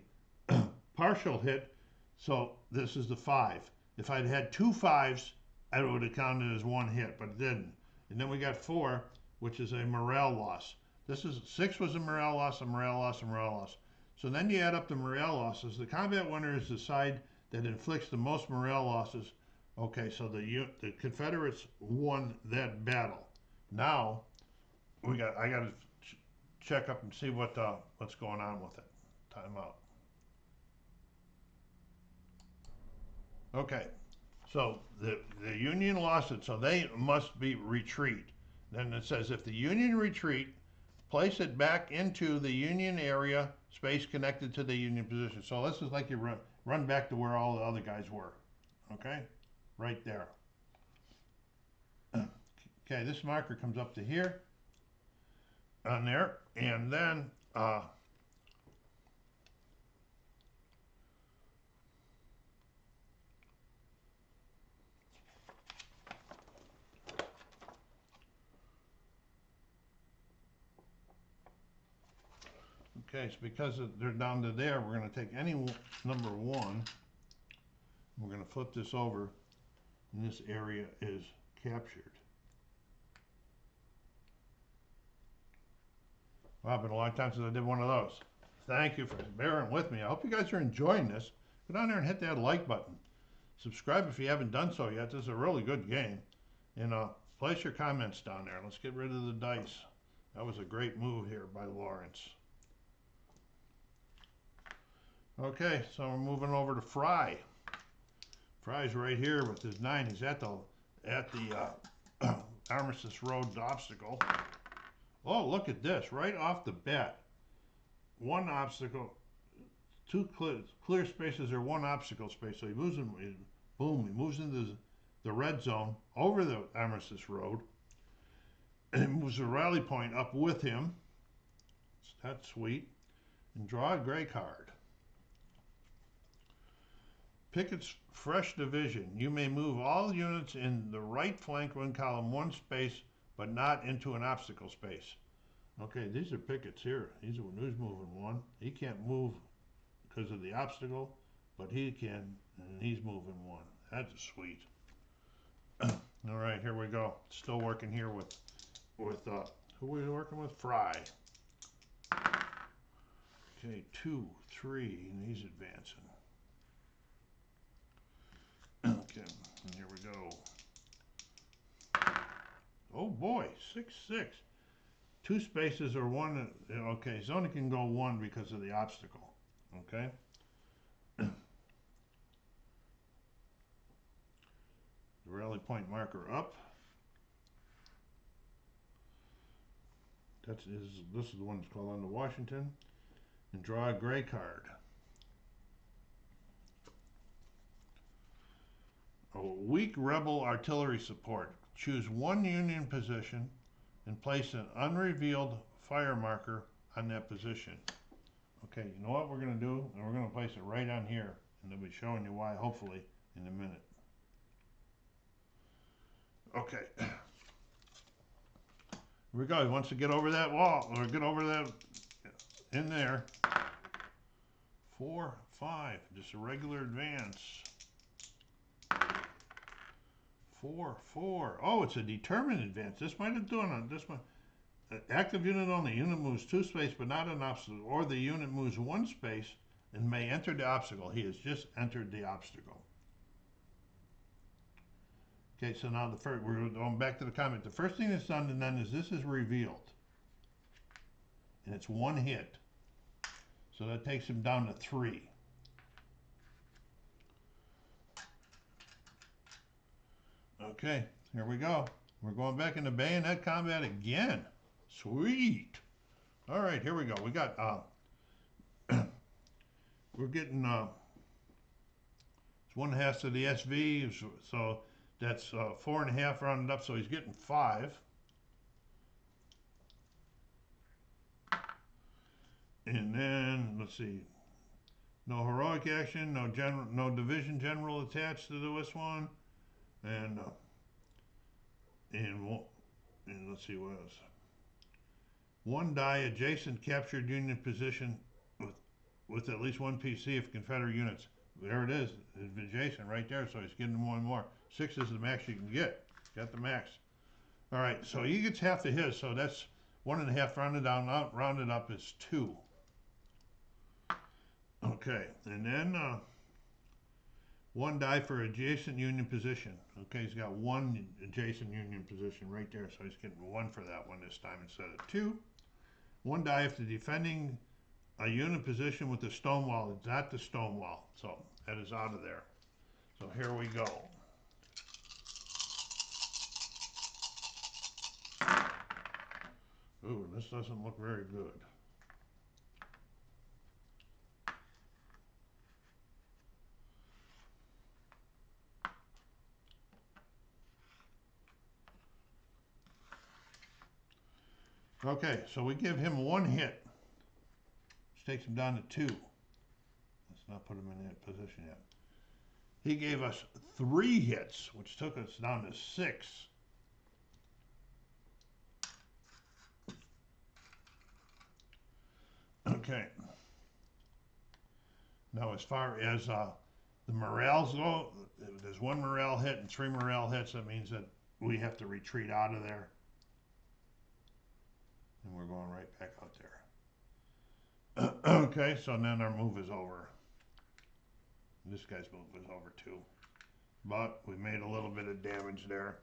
partial hit. So this is the 5. If I'd had 2 5s, I would have counted as 1 hit, but it didn't. And then we got 4, which is a morale loss. This is 6 was a morale loss, a morale loss, a morale loss. So then you add up the morale losses. The combat winner is the side that inflicts the most morale losses. Okay, so the Confederates won that battle. Now I got to check up and see what's going on with it. Time out. Okay, so the Union lost it, so they must be retreat. Then it says if the Union retreat, place it back into the Union area, space connected to the Union position. So this is like you run back to where all the other guys were. Okay, right there. Okay, this marker comes up to here, on there, and then okay, so because they're down to there, we're going to take any number 1. We're going to flip this over, and this area is captured. Wow, it's been a long time since I did one of those. Thank you for bearing with me. I hope you guys are enjoying this. Go down there and hit that like button. Subscribe if you haven't done so yet. This is a really good game. And place your comments down there. Let's get rid of the dice. That was a great move here by Lawrence. Okay, so we're moving over to Fry. Fry's right here with his 9. He's at the Armistice Road obstacle. Oh, look at this! Right off the bat, 1 obstacle, 2 clear spaces or 1 obstacle space. So he moves in, boom! He moves into the red zone over the Armistice Road, and he moves the rally point up with him. That's sweet. And draw a gray card. Pickett's fresh division. You may move all units in the right flank in column 1 space, but not into an obstacle space. Okay, these are Pickett's here. He's moving 1. He can't move because of the obstacle, but he can, and he's moving 1. That's sweet. All right, here we go. Still working here with who are we working with? Fry. Okay, 2, 3, and he's advancing. Okay, and here we go. Oh boy, 6, 6. 2 spaces or 1. Okay, Zona can go 1 because of the obstacle. Okay. The rally point marker up. This is the one that's called on to Washington. And draw a gray card. A weak rebel artillery support. Choose 1 Union position and place an unrevealed fire marker on that position. Okay, you know what we're going to do? And we're going to place it right on here, and I'll be showing you why, hopefully, in a minute. Okay. Here we go. He wants to get over that wall, or get over that in there. 4, 5, just a regular advance. 4, 4. Oh, it's a determined advance. This might have done on this one. Active unit only. Unit moves 2 space, but not an obstacle. Or the unit moves 1 space and may enter the obstacle. He has just entered the obstacle. Okay, so now we're going back to the comment. The first thing that's done and then is this is revealed. And it's one hit. So that takes him down to 3. Okay, here we go. We're going back into bayonet combat again. Sweet. All right, here we go. We got, we're getting, it's 1/2 to the SV, so that's 4.5 rounded up, so he's getting 5. And then, let's see, no heroic action, no division general attached to this one. And let's see what else. 1 die adjacent captured Union position with at least 1 PC of Confederate units. There it is, it's adjacent right there, so he's getting 1 more. 6 is the max you can get. Got the max. All right, so he gets half of his, so that's 1.5 rounded down. Rounded up is 2. Okay, and then 1 die for adjacent Union position. Okay, he's got 1 adjacent Union position right there, so he's getting 1 for that one this time instead of 2. 1 die after defending a unit position with the stone wall. It's not the stone wall, so that is out of there. So here we go. Ooh, this doesn't look very good. Okay, so we give him 1 hit, which takes him down to 2. Let's not put him in that position yet. He gave us 3 hits, which took us down to 6. Okay. Now, as far as the morales go, there's 1 morale hit and 3 morale hits. That means that we have to retreat out of there. And we're going right back out there. Okay, so then our move is over. This guy's move is over too. But we made a little bit of damage there.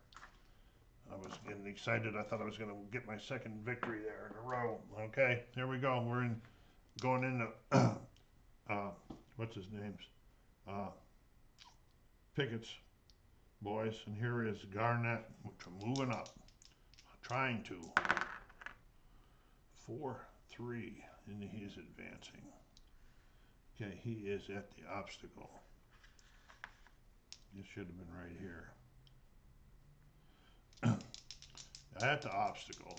I was getting excited. I thought I was going to get my 2nd victory there in a row. Okay, here we go. We're going into, what's his name's? Pickett's boys. And here is Garnett, which we're moving up. Trying to. 4-3, and he's advancing. Okay, he is at the obstacle. This should have been right here. At the obstacle.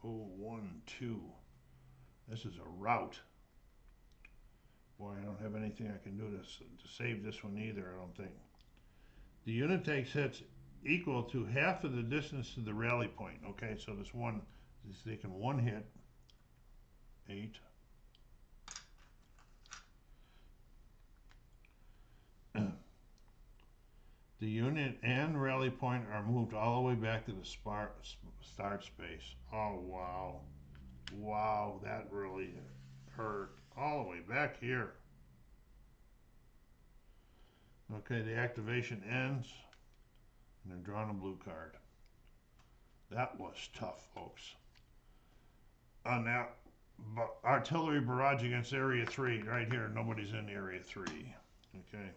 Oh, 1-2. This is a rout. Boy, I don't have anything I can do to save this one either, I don't think. The unit takes hits equal to half of the distance to the rally point. Okay, so this one is taking 1 hit. 8. The unit and rally point are moved all the way back to the start space. Oh, wow. Wow, that really hurt. All the way back here. Okay, the activation ends, and they're drawing a blue card. That was tough, folks. Now, artillery barrage against Area 3, right here. Nobody's in Area 3. Okay.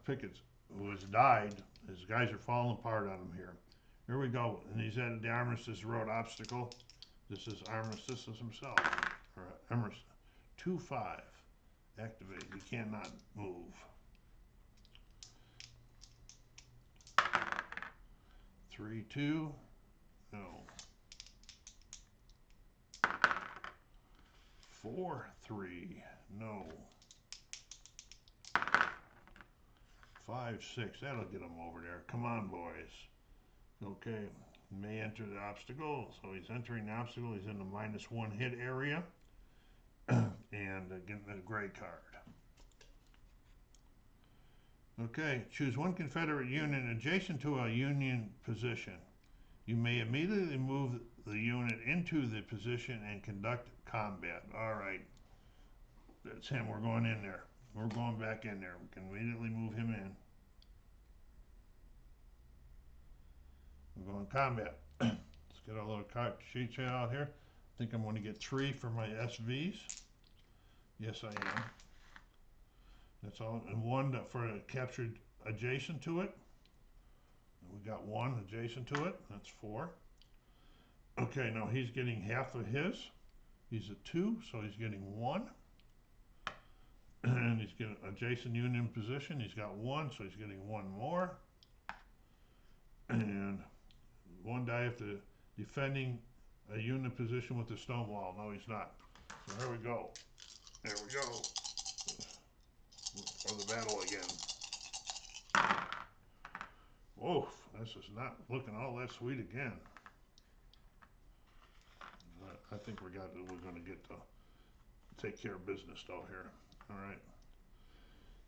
Pickett, who has died, his guys are falling apart on him here. Here we go, and he's at the Armistice Road obstacle. This is Armistice himself, or Armistice. 2-5, activate. He cannot move. 3-2, no. 4-3, no. 5-6, that'll get him over there. Come on, boys. Okay, may enter the obstacle. So he's entering the obstacle. He's in the -1 hit area. And getting a gray card. Okay, choose 1 Confederate unit adjacent to a Union position. You may immediately move the unit into the position and conduct combat. All right, that's him. We're going in there. We're going back in there. We can immediately move him in. We're going combat. Let's get our little card sheet out here. I think I'm going to get 3 for my SVs. Yes, I am. That's all. And 1 for a captured adjacent to it. We got 1 adjacent to it. That's 4. Okay, now he's getting half of his. He's a 2, so he's getting 1. And he's getting adjacent union position. He's got 1, so he's getting 1 more. And 1 die if the defending a unit position with the stone wall. No, he's not. So here we go. There we go. For the battle again. Whoa, this is not looking all that sweet again. I think we're going to get to take care of business though here. All right.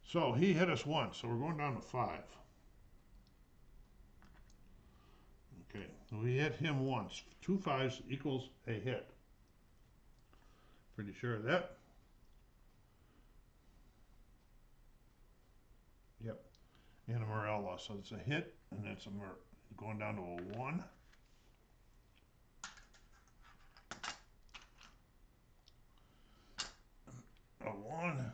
So he hit us once, so we're going down to 5. Okay, we hit him once. 2 5s equals a hit. Pretty sure of that. Yep. And a morale loss. So it's a hit, and that's going down to a 1. A 1.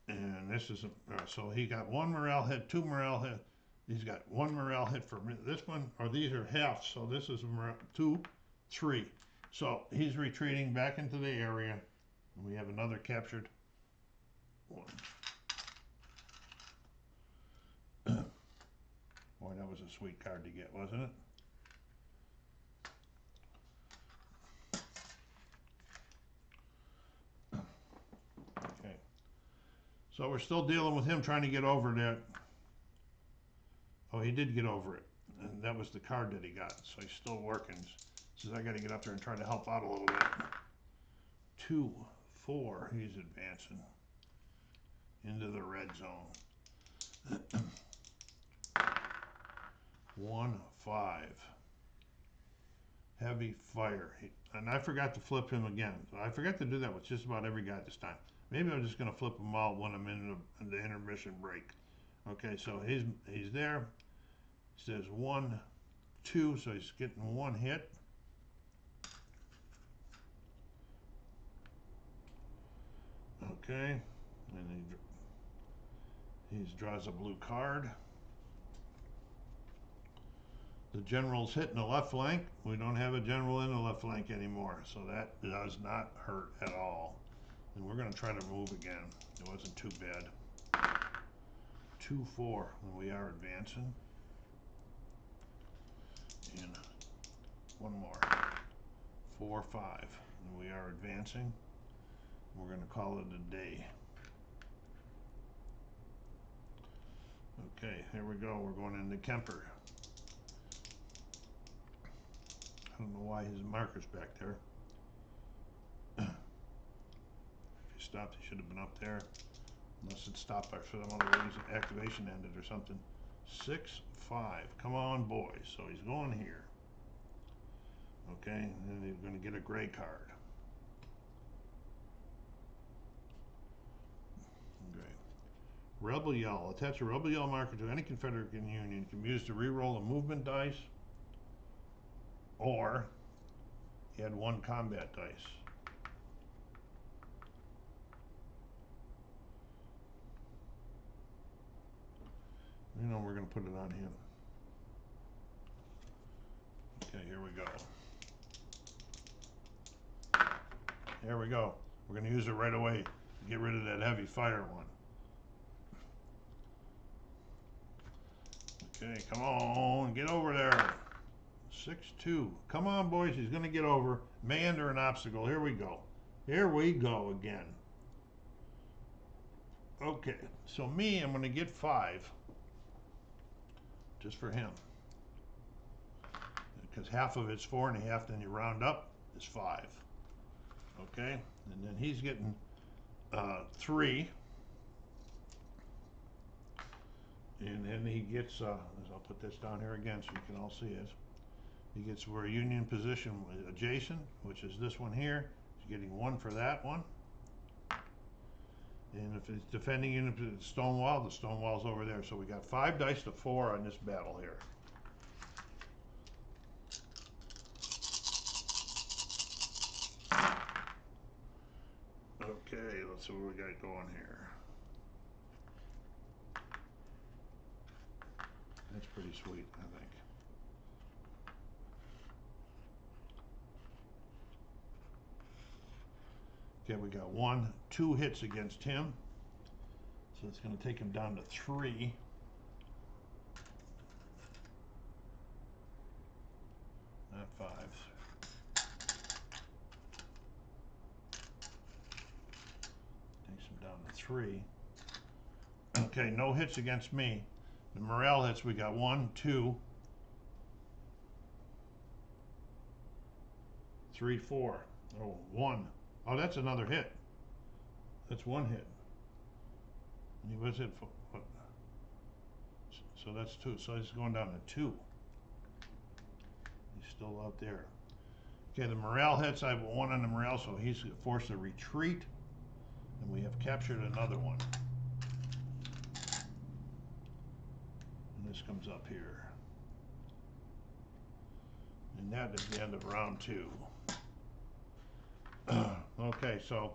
And this is so he got 1 morale hit, 2 morale hit. He's got 1 morale hit for this one, or these are halves. So this is 2, 3. So he's retreating back into the area. And we have another captured 1. Boy, that was a sweet card to get, wasn't it? Okay. So we're still dealing with him trying to get over that. Oh, he did get over it. And that was the card that he got. So he's still working. Says I got to get up there and try to help out a little bit. 2, 4. He's advancing into the red zone. 1 5. Heavy fire. And I forgot to flip him again. So I forgot to do that with just about every guy this time. Maybe I'm just going to flip them all when I'm in the intermission break. Okay, so he's there. He says 1 2, so he's getting 1 hit. Okay, and he draws a blue card. The general's hitting the left flank. We don't have a general in the left flank anymore, so that does not hurt at all. And we're going to try to move again. It wasn't too bad. 2 4, and we are advancing. And 1 more. 4 5, and we are advancing. We're going to call it a day. Okay, here we go. We're going into Kemper. I don't know why his marker's back there. If he stopped, he should have been up there. Unless it stopped by some other reason, activation ended or something. 6 5. Come on, boys. So he's going here. Okay, and then he's going to get a gray card. Rebel Yell. Attach a Rebel Yell marker to any Confederate Union. It can be used to re-roll a movement dice or add 1 combat dice. You know we're going to put it on him. Okay, here we go. There we go. We're going to use it right away to get rid of that heavy fire one. Okay, come on, get over there. 6 2. Come on, boys, he's going to get over. May enter an obstacle. Here we go. Here we go again. Okay, so me, I'm going to get 5. Just for him. Because half of it's 4 1/2, then you round up, is 5. Okay, and then he's getting 3. And then he gets, I'll put this down here again so you can all see it. He gets where Union position adjacent, which is this one here. He's getting 1 for that one. And if it's defending unit, if it's stone wall, the stone wall's over there. So we got 5 dice to 4 on this battle here. Okay, let's see what we got going here. That's pretty sweet, I think. Okay, we got 1, 2 hits against him. So it's going to take him down to 3. Not 5. Takes him down to 3. Okay, no hits against me. The morale hits, we got 1, 2, 3, 4. Oh, 1. Oh, that's another hit. That's 1 hit. And he was hit for what? So that's 2. So he's going down to 2. He's still out there. Okay, the morale hits. I have 1 on the morale, so he's forced to retreat. And we have captured another one. And this comes up here. And that is the end of round 2. Okay, so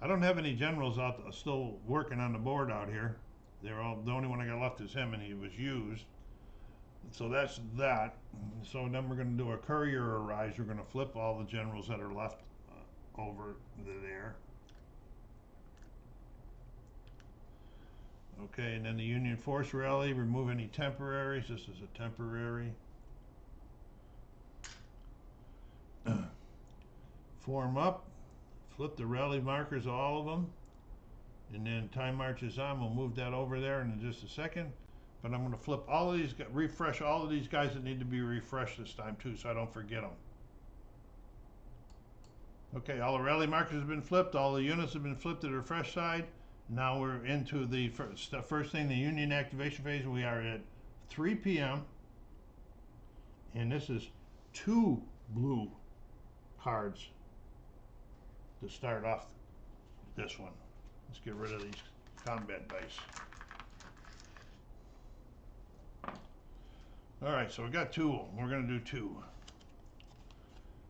I don't have any generals out still working on the board out here. They're all, the only one I got left is him, and he was used. So that's that. So then we're going to do a courier arise. We're going to flip all the generals that are left over there. Okay, and then the Union Force Rally, remove any temporaries. This is a temporary. Form up, flip the rally markers, all of them, and then time marches on. We'll move that over there in just a second. But I'm going to flip all of these, refresh all of these guys that need to be refreshed this time too, so I don't forget them. Okay, all the rally markers have been flipped, all the units have been flipped to the fresh side. Now we're into the first thing, the Union activation phase. We are at 3 p.m. and this is 2 blue cards to start off this one. Let's get rid of these combat dice. All right, so we got 2. We're going to do 2.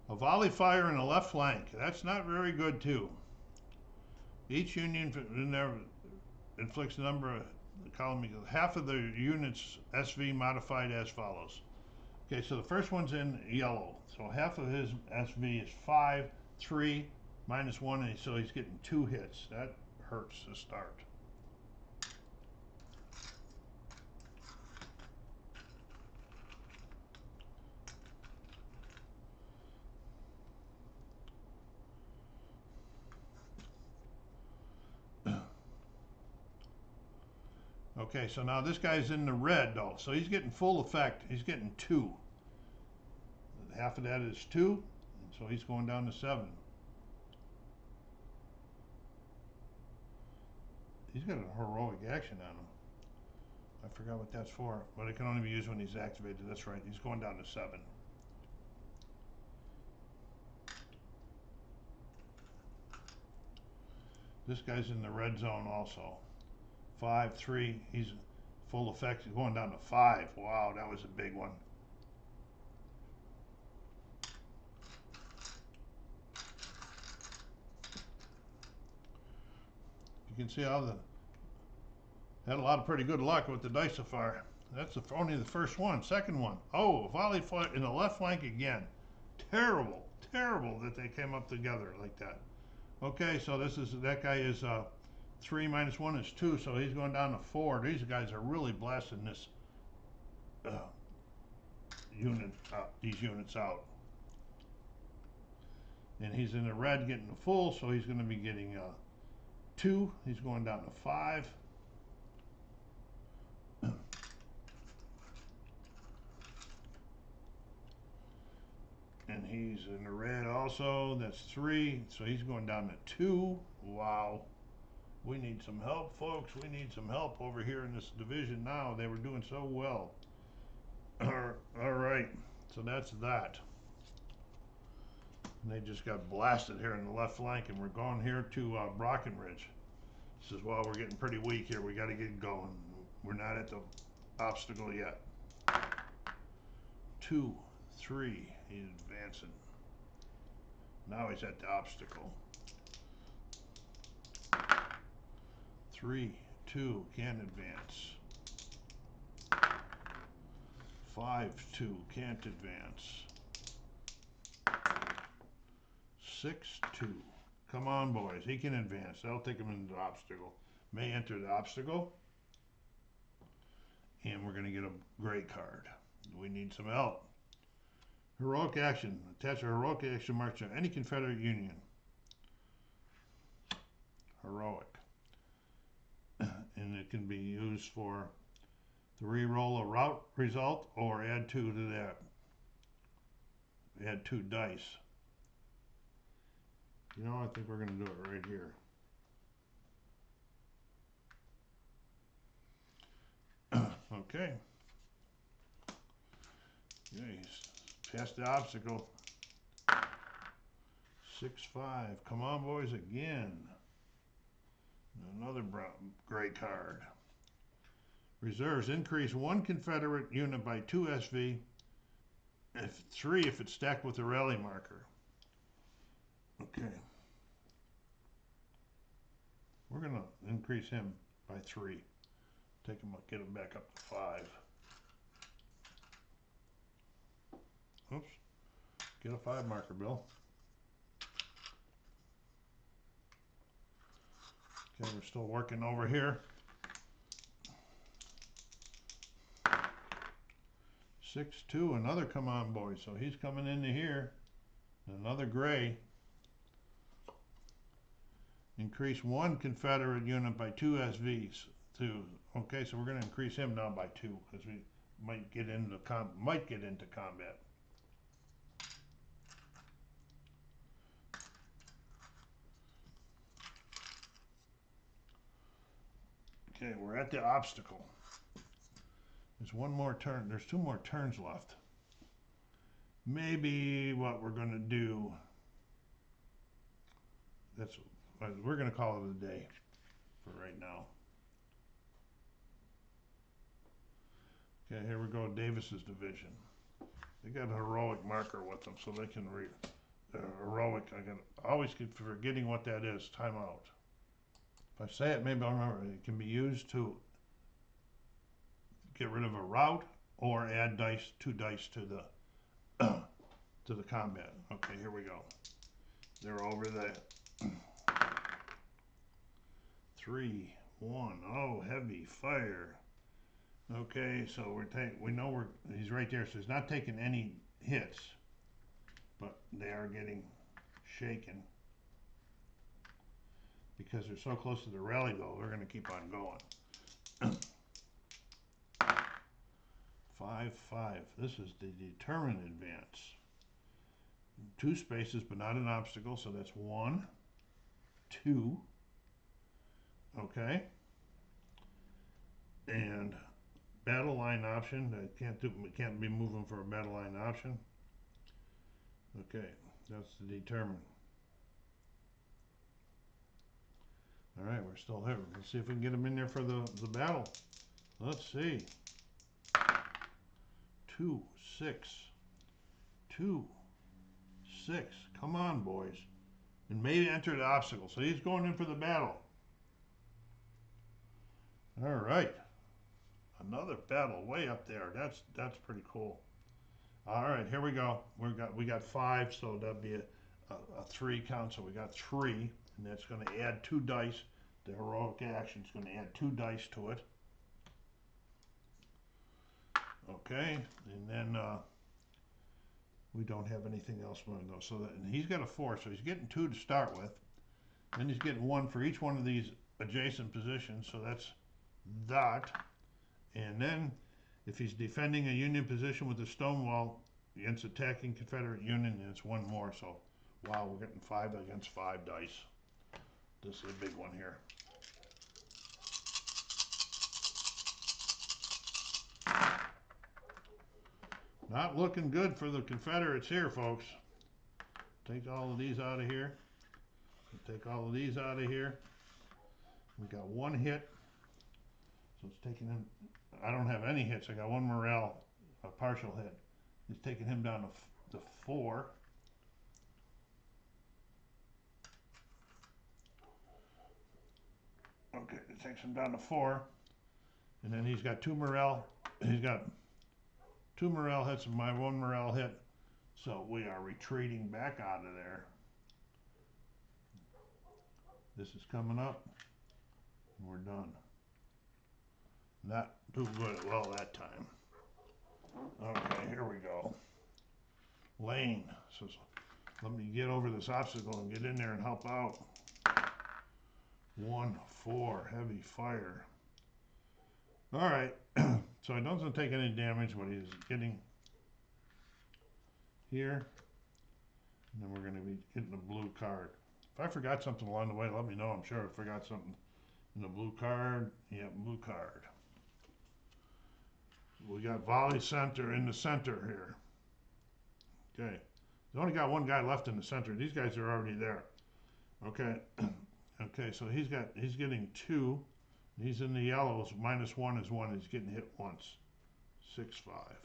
A volley fire in the left flank. That's not very good too. Each Union in there inflicts a number of the column equals half of the unit's SV modified as follows. Okay, so the first one's in yellow. So half of his SV is 5, 3, minus 1, and so he's getting 2 hits. That hurts to start. Okay, so now this guy's in the red though, so he's getting full effect. He's getting 2. Half of that is 2, and so he's going down to 7. He's got a heroic action on him. I forgot what that's for, but it can only be used when he's activated. That's right, he's going down to 7. This guy's in the red zone also. 5, 3, he's full effect. He's going down to 5. Wow, that was a big one. You can see how had a lot of pretty good luck with the dice so far. That's only the first one. Second one. Oh, volley flight in the left flank again. Terrible, terrible that they came up together like that. Okay, so that guy is 3 minus 1 is 2, so he's going down to 4. These guys are really blasting this these units out. And he's in the red getting the full, so he's going to be getting 2. He's going down to 5. And he's in the red also. That's 3. So he's going down to 2. Wow. We need some help, folks. We need some help over here in this division now. They were doing so well. All right. So that's that. And they just got blasted here in the left flank, and we're going here to Brockenridge. This is why we're getting pretty weak here. We got to get going. We're not at the obstacle yet. 2, 3, he's advancing. Now he's at the obstacle. 3, 2, can't advance. 5, 2, can't advance. 6, 2. Come on, boys. He can advance. That'll take him into the obstacle. May enter the obstacle. And we're going to get a gray card. We need some help. Heroic action. Attach a heroic action mark to any Confederate Union. Heroic. And it can be used for to re-roll a route result or add 2 to that. Add 2 dice. You know, I think we're going to do it right here. Okay. Yeah, he's past the obstacle. 6, 5. Come on, boys, again. Another gray card. Reserves increase 1 Confederate unit by 2 SV. 3 if it's stacked with a rally marker. Okay. We're going to increase him by 3. Take him, get him back up to 5. Oops. Get a 5 marker, Bill. Okay, we're still working over here. 6, 2, another come on, boy. So he's coming into here. Another gray. Increase 1 Confederate unit by 2 SVs. 2. Okay, so we're going to increase him now by 2 because we might get into combat. Okay, we're at the obstacle. There's one more turn. There's 2 more turns left. Maybe what we're going to do, we're going to call it a day for right now. Okay, here we go, Davis's division. They got a heroic marker with them, so they can read. Heroic, always keep forgetting what that is, timeout. If I say it, maybe I'll remember. It can be used to get rid of a route or add 2 dice to the combat. Okay, here we go. They're over there. 3, 1. Oh, heavy fire. Okay, so he's right there, so he's not taking any hits, but they are getting shaken because they're so close to the rally goal. They're going to keep on going. 5, 5. This is the determined advance. 2 spaces, but not an obstacle, so that's 1, 2. Okay. And battle line option. Can't be moving for a battle line option. Okay, that's the determined. All right, we're still here. Let's see if we can get them in there for the battle. Let's see. 2, 6. 2, 6. Come on, boys. And maybe enter the obstacle. So he's going in for the battle. All right. Another battle way up there. That's pretty cool. All right, here we go. We got 5, so that'd be a 3 count. So we got 3, and that's going to add 2 dice. The heroic action is going to add 2 dice to it. Okay, and then we don't have anything else moving though. So and he's got a 4, so he's getting 2 to start with. Then he's getting 1 for each one of these adjacent positions. So that's that. And then if he's defending a Union position with a stone wall against attacking Confederate Union, it's 1 more. So wow, we're getting 5 against 5 dice. This is a big one here. Not looking good for the Confederates here, folks. Take all of these out of here. Take all of these out of here. We got one hit, so it's taking him. I don't have any hits. I got one morale, a partial hit. It's taking him down to 4. Okay, it takes him down to 4, and then he's got 2 morale. He's got 2 morale hits and my 1 morale hit. So we are retreating back out of there. This is coming up, and we're done. Not too good well that time. Okay, here we go. Lane says, let me get over this obstacle and get in there and help out. 1-4, heavy fire. All right, so he doesn't take any damage, but he's getting here. And then we're going to be getting a blue card. If I forgot something along the way, let me know. I'm sure I forgot something in the blue card. Yeah, blue card. We got volley center in the center here. Okay. We only got one guy left in the center. These guys are already there. Okay. Okay, so he's getting 2. He's in the yellows. -1 is 1. He's getting hit once. 6-5.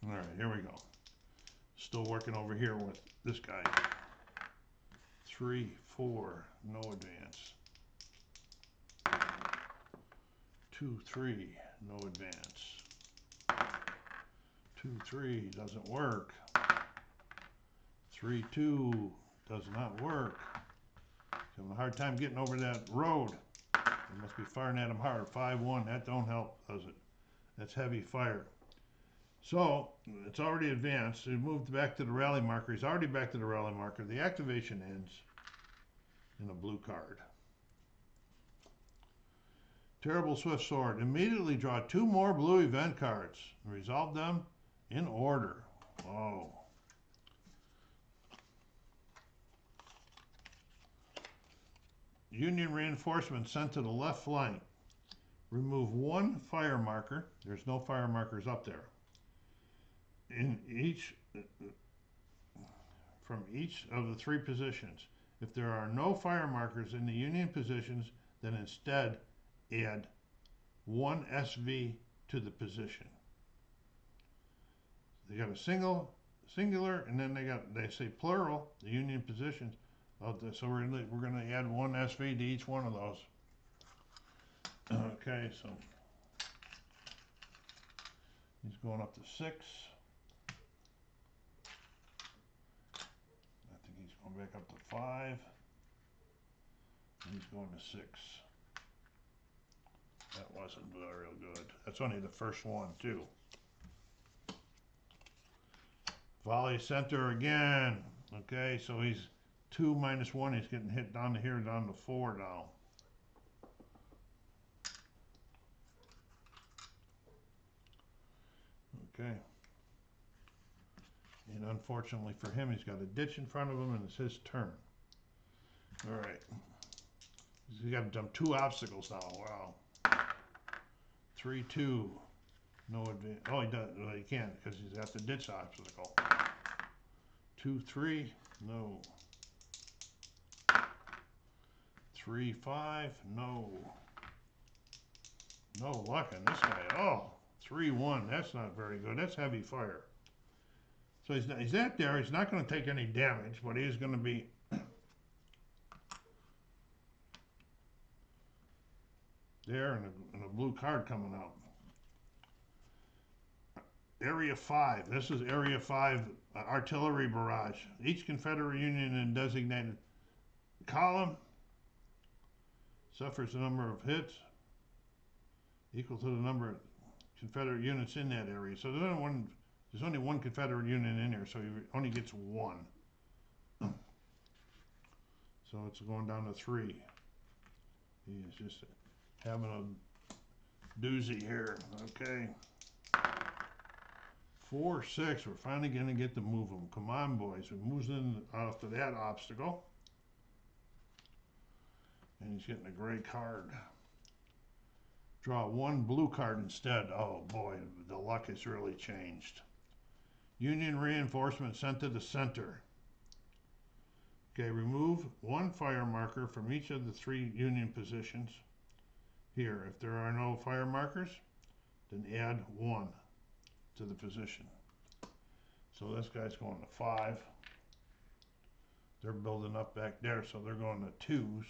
All right, here we go. Still working over here with this guy. 3-4, no advance. 2-3, no advance. 2-3 doesn't work. 3-2 does not work. He's having a hard time getting over that road. They must be firing at him hard. 5-1, that don't help, does it? That's heavy fire. So it's already advanced. He moved back to the rally marker. He's already back to the rally marker. The activation ends in a blue card. Terrible Swift Sword. Immediately draw 2 more blue event cards and resolve them in order. Oh. Union reinforcement sent to the left flank. Remove 1 fire marker. There's no fire markers up there. From each of the 3 positions. If there are no fire markers in the Union positions, then instead add 1 SV to the position. They got a singular, and then they say plural, the Union positions. So we're gonna add 1 SV to each one of those. Okay, so he's going up to 6. I think he's going back up to 5. And he's going to 6. That wasn't real good. That's only the first one, too. Volley center again. Okay, so he's 2 -1. He's getting hit down to here, down to 4 now. Okay. And unfortunately for him, he's got a ditch in front of him, and it's his turn. All right. He's got to jump 2 obstacles now. Wow. 3-2. No advance. Oh, he does. Well, he can't because he's got the ditch obstacle. 2-3. No. 3-5. No. No luck on this guy. Oh, 3-1. That's not very good. That's heavy fire. So he's at there. He's not going to take any damage, but he's going to be there, and a blue card coming out. Area 5. This is Area 5 artillery barrage. Each Confederate Union in designated column suffers a number of hits equal to the number of Confederate units in that area. So there's only one Confederate unit in there, so he only gets 1. So it's going down to 3. He is just having a doozy here. Okay. 4-6. We're finally going to get to move him. Come on, boys. We moves in after that obstacle. And he's getting a gray card. Draw 1 blue card instead. Oh boy, the luck has really changed. Union reinforcement sent to the center. Okay, remove one fire marker from each of the 3 Union positions. Here, if there are no fire markers, then add 1 to the position. So this guy's going to 5. They're building up back there, so they're going to 2s.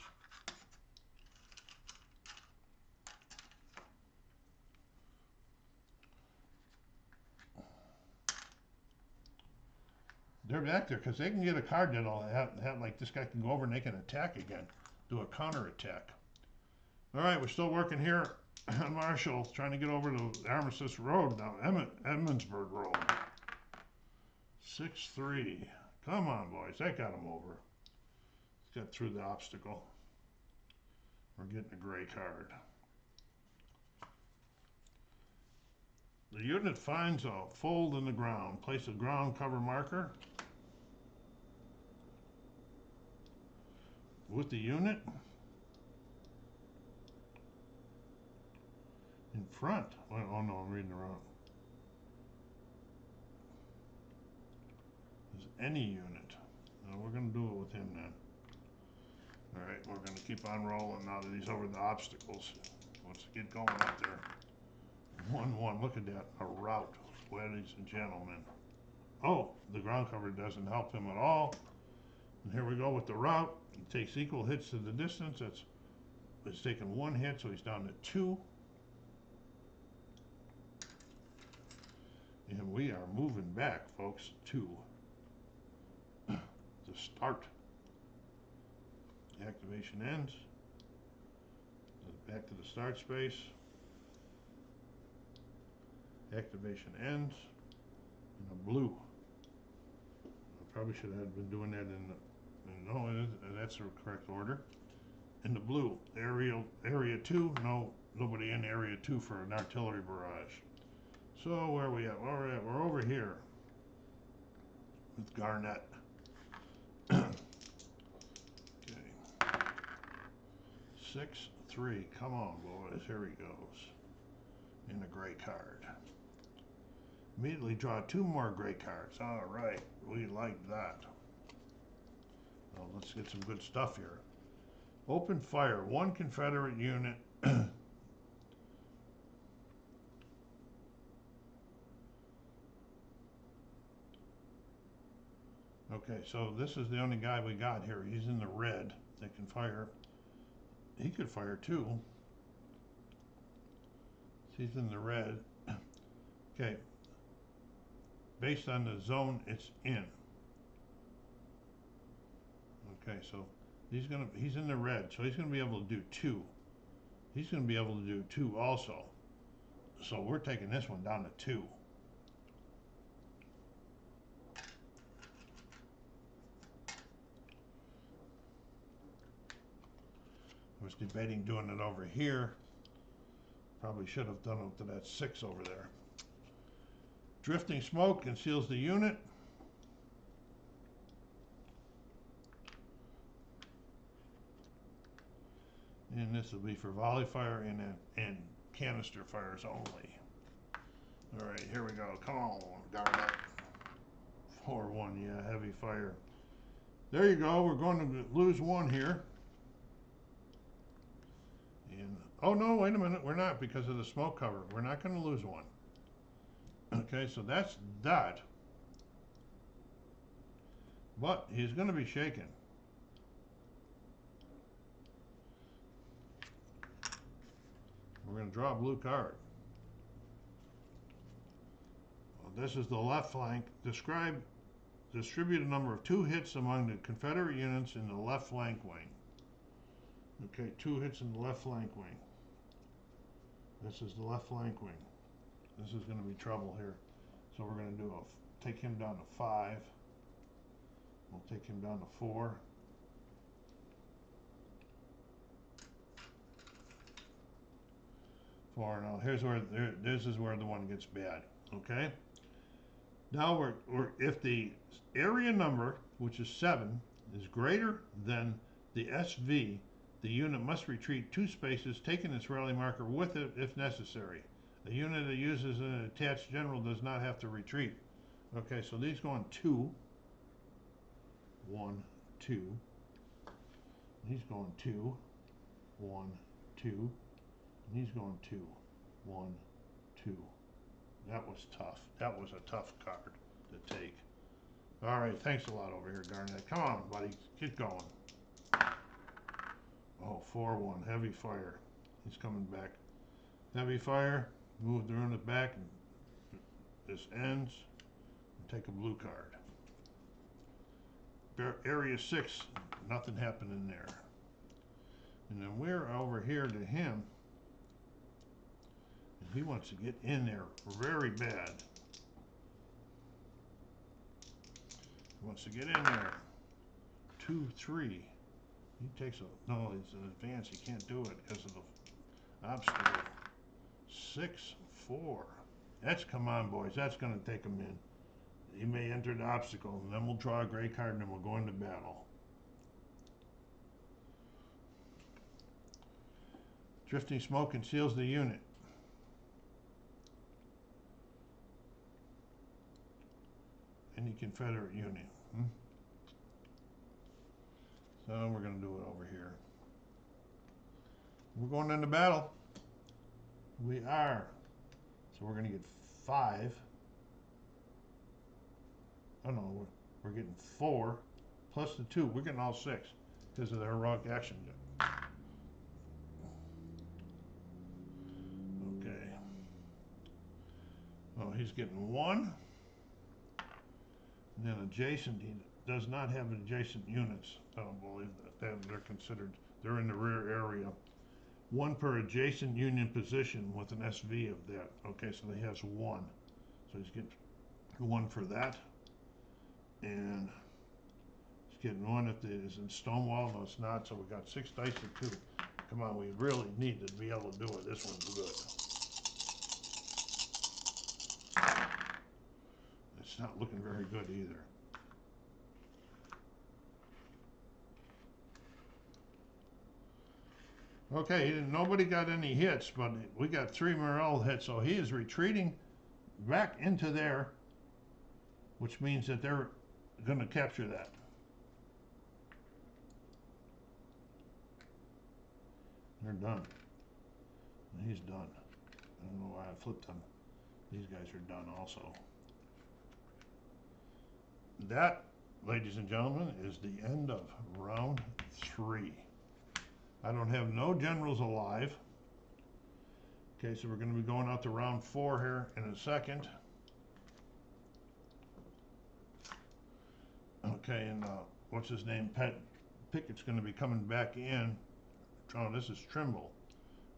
They're back there because they can get a card that'll have like this guy can go over and they can attack again, do a counter attack. All right, we're still working here on Marshall, trying to get over to Armistice Road now, Emmonsburg Road. 6-3. Come on, boys, that got him over. Got through the obstacle. We're getting a gray card. The unit finds a fold in the ground. Place a ground cover marker with the unit in front. Oh no, I'm reading the wrong. Is any unit. No, we're going to do it with him then. All right, we're going to keep on rolling now that he's over the obstacles. Let's get going up there. 1-1. Look at that. A rout, ladies and gentlemen. Oh, the ground cover doesn't help him at all. And here we go with the rout. He takes equal hits to the distance. It's taken 1 hit, so he's down to 2. And we are moving back, folks, to the start. Activation ends. Back to the start space. Activation ends in a blue. I probably should have been doing that no, that's the correct order. In the blue, area 2, nobody in area 2 for an artillery barrage. So where are we at? All right, we're over here with Garnett. Okay. 6-3. Come on, boys. Here he goes. In a gray card. Immediately draw 2 more gray cards. All right, we like that. Well, let's get some good stuff here. Open fire. 1 Confederate unit. Okay, so this is the only guy we got here. He's in the red. They can fire. He could fire 2. He's in the red. Okay. Based on the zone it's in. Okay, so he's in the red, so he's gonna be able to do 2. He's gonna be able to do 2 also. So we're taking this one down to 2. I was debating doing it over here. Probably should have done it to that 6 over there. Drifting smoke conceals the unit. And this will be for volley fire and canister fires only. All right, here we go. Come on, Garnett. 4-1, yeah, heavy fire. There you go. We're going to lose 1 here. And oh no, wait a minute. We're not, because of the smoke cover. We're not going to lose 1. Okay, so that's that. But he's going to be shaken. We're going to draw a blue card. Well, this is the left flank. Distribute a number of 2 hits among the Confederate units in the left flank wing. Okay, 2 hits in the left flank wing. This is the left flank wing. This is going to be trouble here. So we're going to do take him down to 5. We'll take him down to 4. Now here's where this is where the one gets bad. Okay. Now if the area number, which is 7, is greater than the SV, the unit must retreat 2 spaces, taking its rally marker with it if necessary. A unit that uses an attached general does not have to retreat. Okay, so these going 2, 1, 2. He's going 2, 1, 2. And he's going 2, 1, 2. That was tough. That was a tough card to take. All right, thanks a lot over here, Garnett. Come on, buddy, get going. Oh, 4-1, heavy fire. He's coming back. Heavy fire, move the unit back, and this ends. Take a blue card. Area 6, nothing happened in there. And then we're over here to him. And he wants to get in there very bad. He wants to get in there. 2, 3. He takes a, no, it's an advance. He can't do it because of the obstacle. 6, 4. That's, come on, boys. That's going to take him in. He may enter the obstacle, and then we'll draw a gray card, and then we'll go into battle. Drifting smoke conceals the unit. Any Confederate unit. So we're going to do it over here. We're going into battle. We are. So we're going to get 5. Oh no, we're getting 4 plus the 2. We're getting all 6 because of the heroic action. Okay. Oh, he's getting 1. And then adjacent, he does not have adjacent units. I don't believe that. They're considered, they're in the rear area. 1 per adjacent Union position with an SV of that. Okay, so he has 1. So he's getting 1 for that. And he's getting 1 if it is in Stonewall. No, it's not. So we got 6 dice to 2. Come on, we really need to be able to do it. This one's good. It's not looking very good either. Okay, nobody got any hits, but we got 3 morale hits, so he is retreating back into there, which means that they're going to capture that. They're done. He's done. I don't know why I flipped them. These guys are done also. That, ladies and gentlemen, is the end of round 3. I don't have no generals alive. Okay, so we're going to be going out to round 4 here in a second. Okay, and what's his name? Pickett's going to be coming back in. Oh, this is Trimble.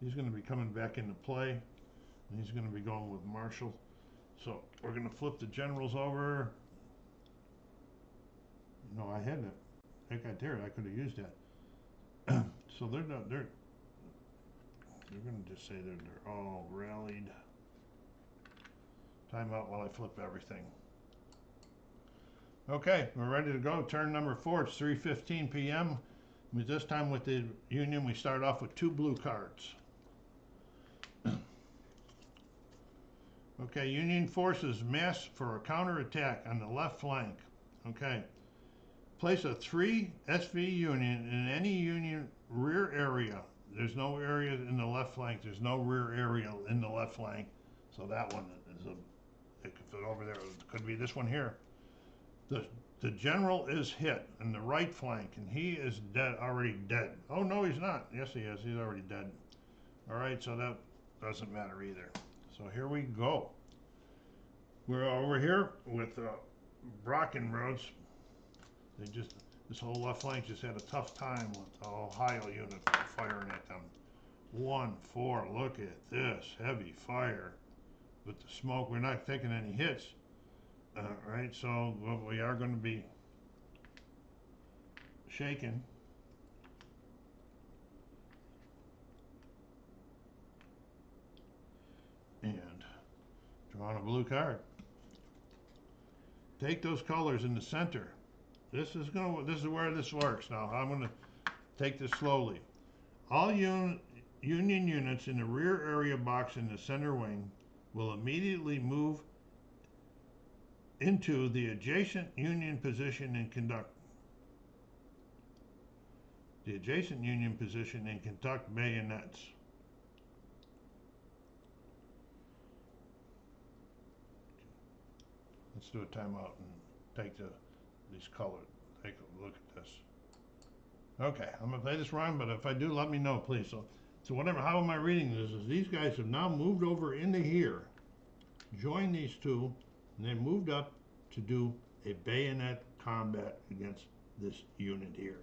He's going to be coming back into play, and he's going to be going with Marshall. So we're going to flip the generals over. No, I had that. That got there. I could have used that. So they're not. They're going to just say they're all rallied. Time out while I flip everything. Okay, we're ready to go. Turn number 4. It's 3:15 p.m. This time with the Union, we start off with 2 blue cards. Okay, Union forces mass for a counterattack on the left flank. Okay. Place a 3 SV Union in any Union rear area. There's no area in the left flank. There's no rear area in the left flank. So that one is it could fit over there. It could be this one here. The general is hit in the right flank, and he is dead, already dead. Oh, no, he's not. Yes, he is. He's already dead. All right, so that doesn't matter either. So here we go. We're over here with Brockenroads. This whole left flank just had a tough time with the Ohio unit firing at them. 1, 4, look at this, heavy fire. With the smoke, we're not taking any hits. Right, so we are going to be shaken. And drawing a blue card. Take those colors in the center. This is where this works. Now I'm going to take this slowly. All Union units in the rear area box in the center wing will immediately move into the adjacent Union position and conduct the adjacent Union position and conduct bayonets. Let's do a timeout and take these colors. Take a look at this. Okay, I'm gonna play this wrong, but if I do, let me know, please. So whatever, how am I reading this? Is these guys have now moved over into here, joined these two, and they moved up to do a bayonet combat against this unit here.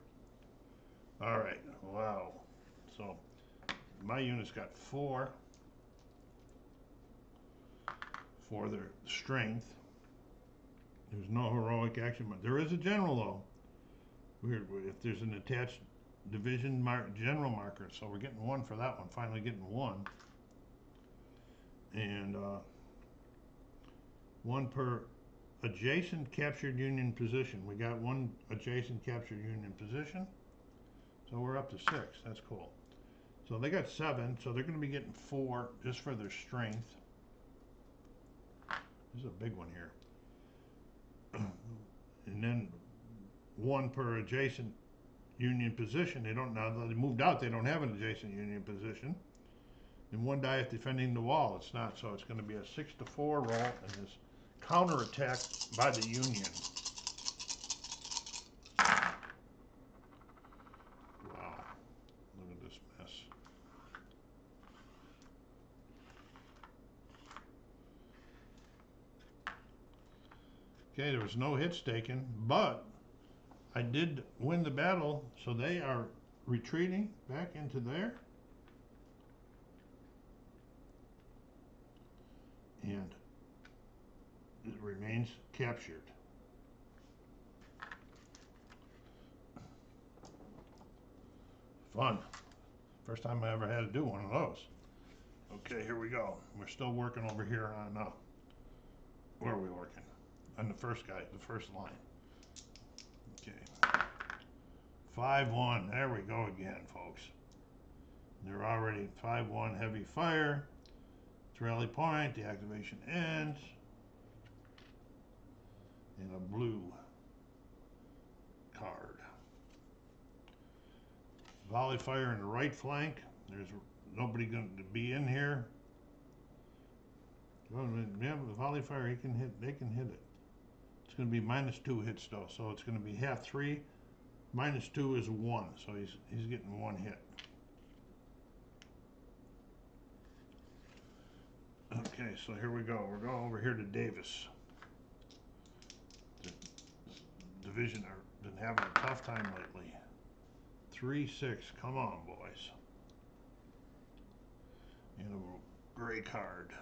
All right, wow. So my unit's got 4 for their strength. There's no heroic action, but there is a general though. Weird, if there's an attached division general marker, so we're getting 1 for that one. Finally getting 1, and 1 per adjacent captured Union position. We got 1 adjacent captured Union position, so we're up to 6. That's cool. So they got 7, so they're going to be getting 4 just for their strength. This is a big one here. And then 1 per adjacent Union position. They don't, now that they moved out, they don't have an adjacent Union position. And 1 die if defending the wall. It's not, so it's going to be a 6-4 roll, and this counterattack by the Union. Wow, look at this mess. Okay, there was no hits taken, but I did win the battle, so they are retreating back into there. And it remains captured. Fun. First time I ever had to do one of those. Okay, here we go. We're still working over here on, where are we working? On the first guy, the first line. Okay. 5-1, there we go again, folks. They're already 5-1 heavy fire. It's rally point, the activation ends. And a blue card. Volley fire in the right flank. There's nobody going to be in here. Oh, yeah, the volley fire, he can hit. They can hit it. It's going to be -2 hits though, so it's going to be half 3. -2 is 1, so he's getting 1 hit. Okay, so here we go. We're going over here to Davis. The division have been having a tough time lately. 3-6, come on, boys. And a gray card.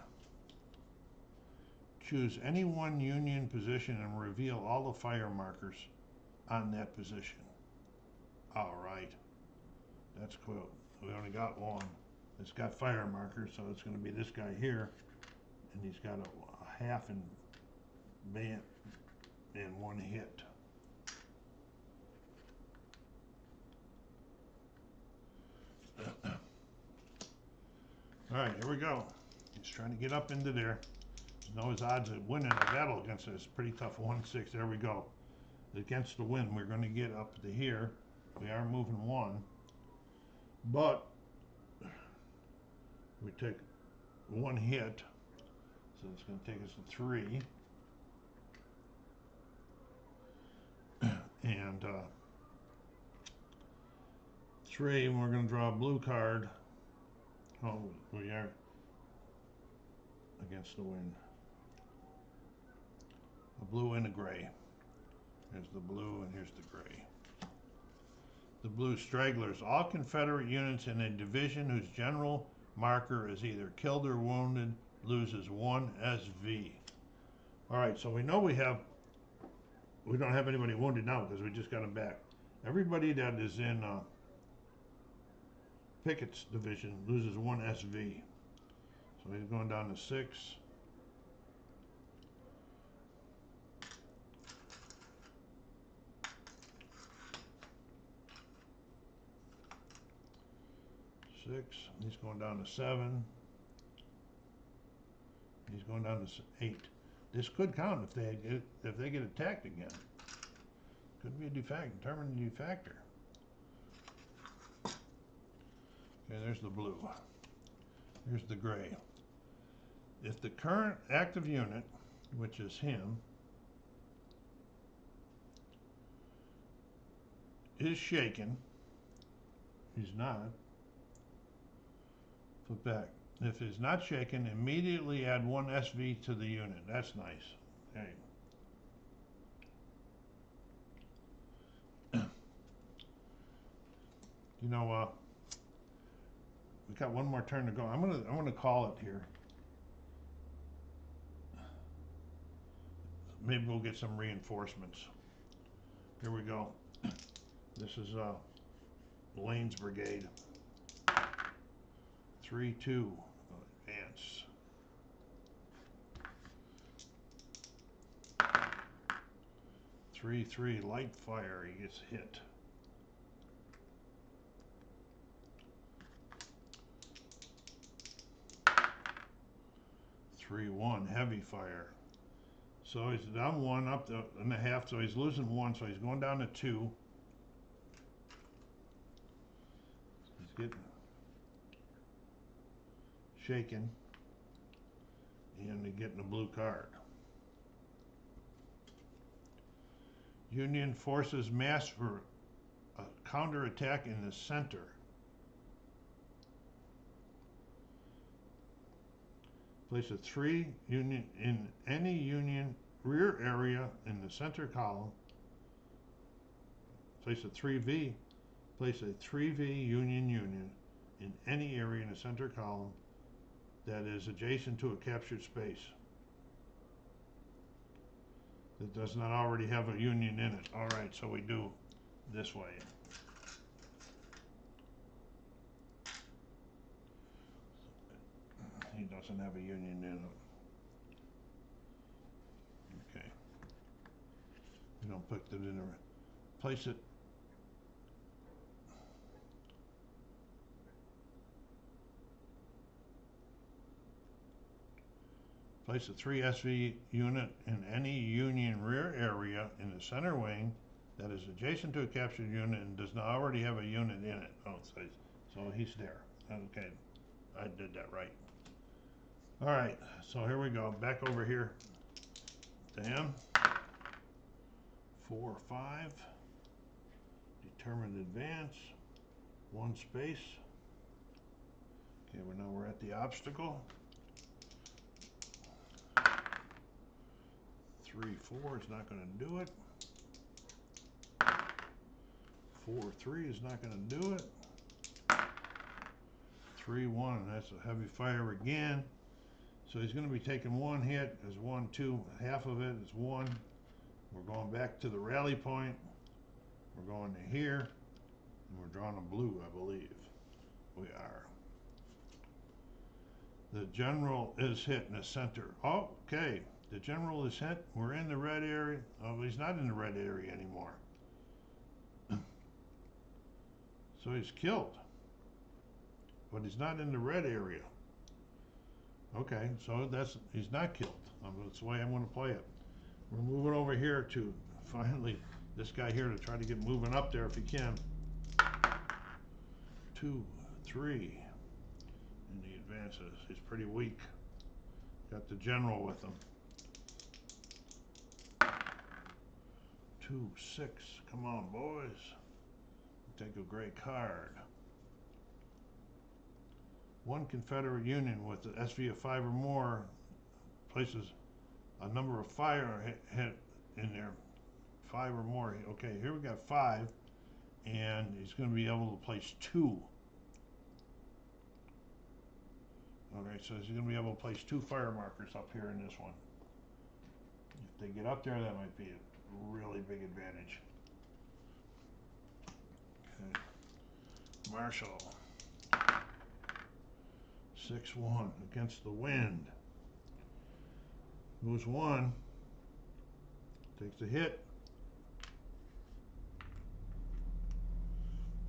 Choose any one Union position and reveal all the fire markers on that position. All right, that's cool. We only got 1. It's got fire markers, so it's going to be this guy here, and he's got a half and band and 1 hit. All right, here we go. He's trying to get up into there. Know his odds of winning a battle against it is pretty tough. 1-6. There we go. Against the wind, we're going to get up to here. We are moving 1, but we take 1 hit, so it's going to take us to 3. And 3, and we're going to draw a blue card. Oh, we are against the wind. A blue and a gray. Here's the blue and here's the gray. The blue stragglers. All Confederate units in a division whose general marker is either killed or wounded loses 1 SV. Alright, so we know we don't have anybody wounded now because we just got them back. Everybody that is in Pickett's division loses 1 SV. So he's going down to 6. He's going down to 7. He's going down to 8. This could count if they get attacked again. Could be a defect, determined defector. Okay, there's the blue. Here's the gray. If the current active unit, which is him, is shaken, he's not, flip back. If he's not shaken, immediately add 1 SV to the unit. That's nice. Okay. You know, we got one more turn to go. I'm gonna call it here. Maybe we'll get some reinforcements. Here we go. This is Lane's brigade. 3-2 advance. 3-3 light fire. He gets hit. 3-1 heavy fire. So he's down 1 up to and a half. So he's losing 1. So he's going down to 2. He's getting shaken, and he's getting a blue card. Union forces mass for a counterattack in the center. Place a 3 Union in any Union rear area in the center column. Place a 3V. Place a 3V Union in any area in the center column that is adjacent to a captured space that does not already have a Union in it. All right, so we do this way. He doesn't have a Union in it. Okay. We don't put it in there. Place it. Place a 3 SV unit in any Union rear area in the center wing that is adjacent to a captured unit and does not already have a unit in it. Oh, so he's there. Okay, I did that right. All right, so here we go. Back over here to him. 4, 5. Determined advance. 1 space. Okay, now we're at the obstacle. 3-4 is not going to do it. 4-3 is not going to do it. 3-1, that's a heavy fire again. So he's going to be taking 1 hit. There's 1, 2, half of it is 1. We're going back to the rally point. We're going to here, and we're drawing a blue, I believe. We are. The general is hit in the center. Oh, okay. The general is hit. We're in the red area. Oh, he's not in the red area anymore. So he's killed. But he's not in the red area. Okay, so he's not killed. That's the way I'm going to play it. We're moving over here to finally this guy here to try to get moving up there if he can. 2, 3. And he advances. He's pretty weak. Got the general with him. 2, 6. Come on, boys. Take a gray card. 1 Confederate Union with the SV of 5 or more places a number of fire hit in there. 5 or more. Okay, here we got 5, and he's going to be able to place 2. Okay, so he's going to be able to place 2 fire markers up here in this one. If they get up there, that might be a really big advantage. Okay. Marshall. 6-1 against the wind. Moves 1. Takes a hit.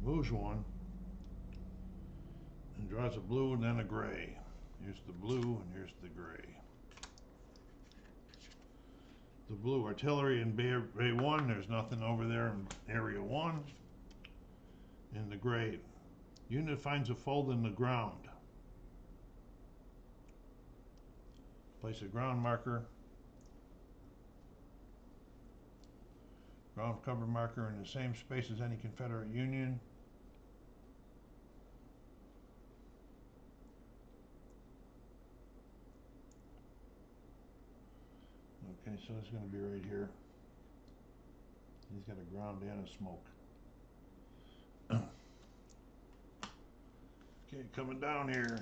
Moves 1. And draws a blue and then a gray. Here's the blue and here's the gray. The blue artillery in Bay 1, there's nothing over there in Area 1. And the gray Unit finds a fold in the ground. Place a ground marker, ground cover marker in the same space as any Confederate Union. Okay, so it's going to be right here. He's got a ground and a smoke. Okay, coming down here.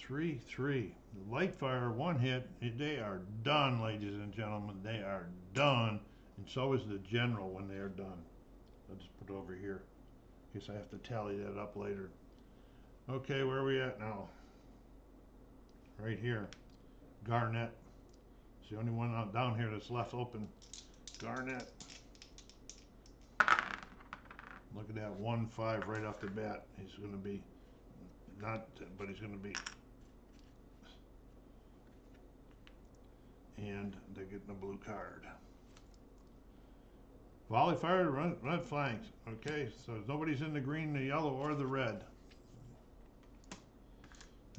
3-3. The light fire, one hit. They are done, ladies and gentlemen. They are done. And so is the general when they are done. I'll just put it over here in case I have to tally that up later. Okay, where are we at now? Right here. Garnet. It's the only one out down here that's left open. Garnet. Look at that 1-5 right off the bat. He's going to be not, but he's going to be. And they're getting a blue card. Volley fired, red flanks. Okay, so nobody's in the green, the yellow, or the red.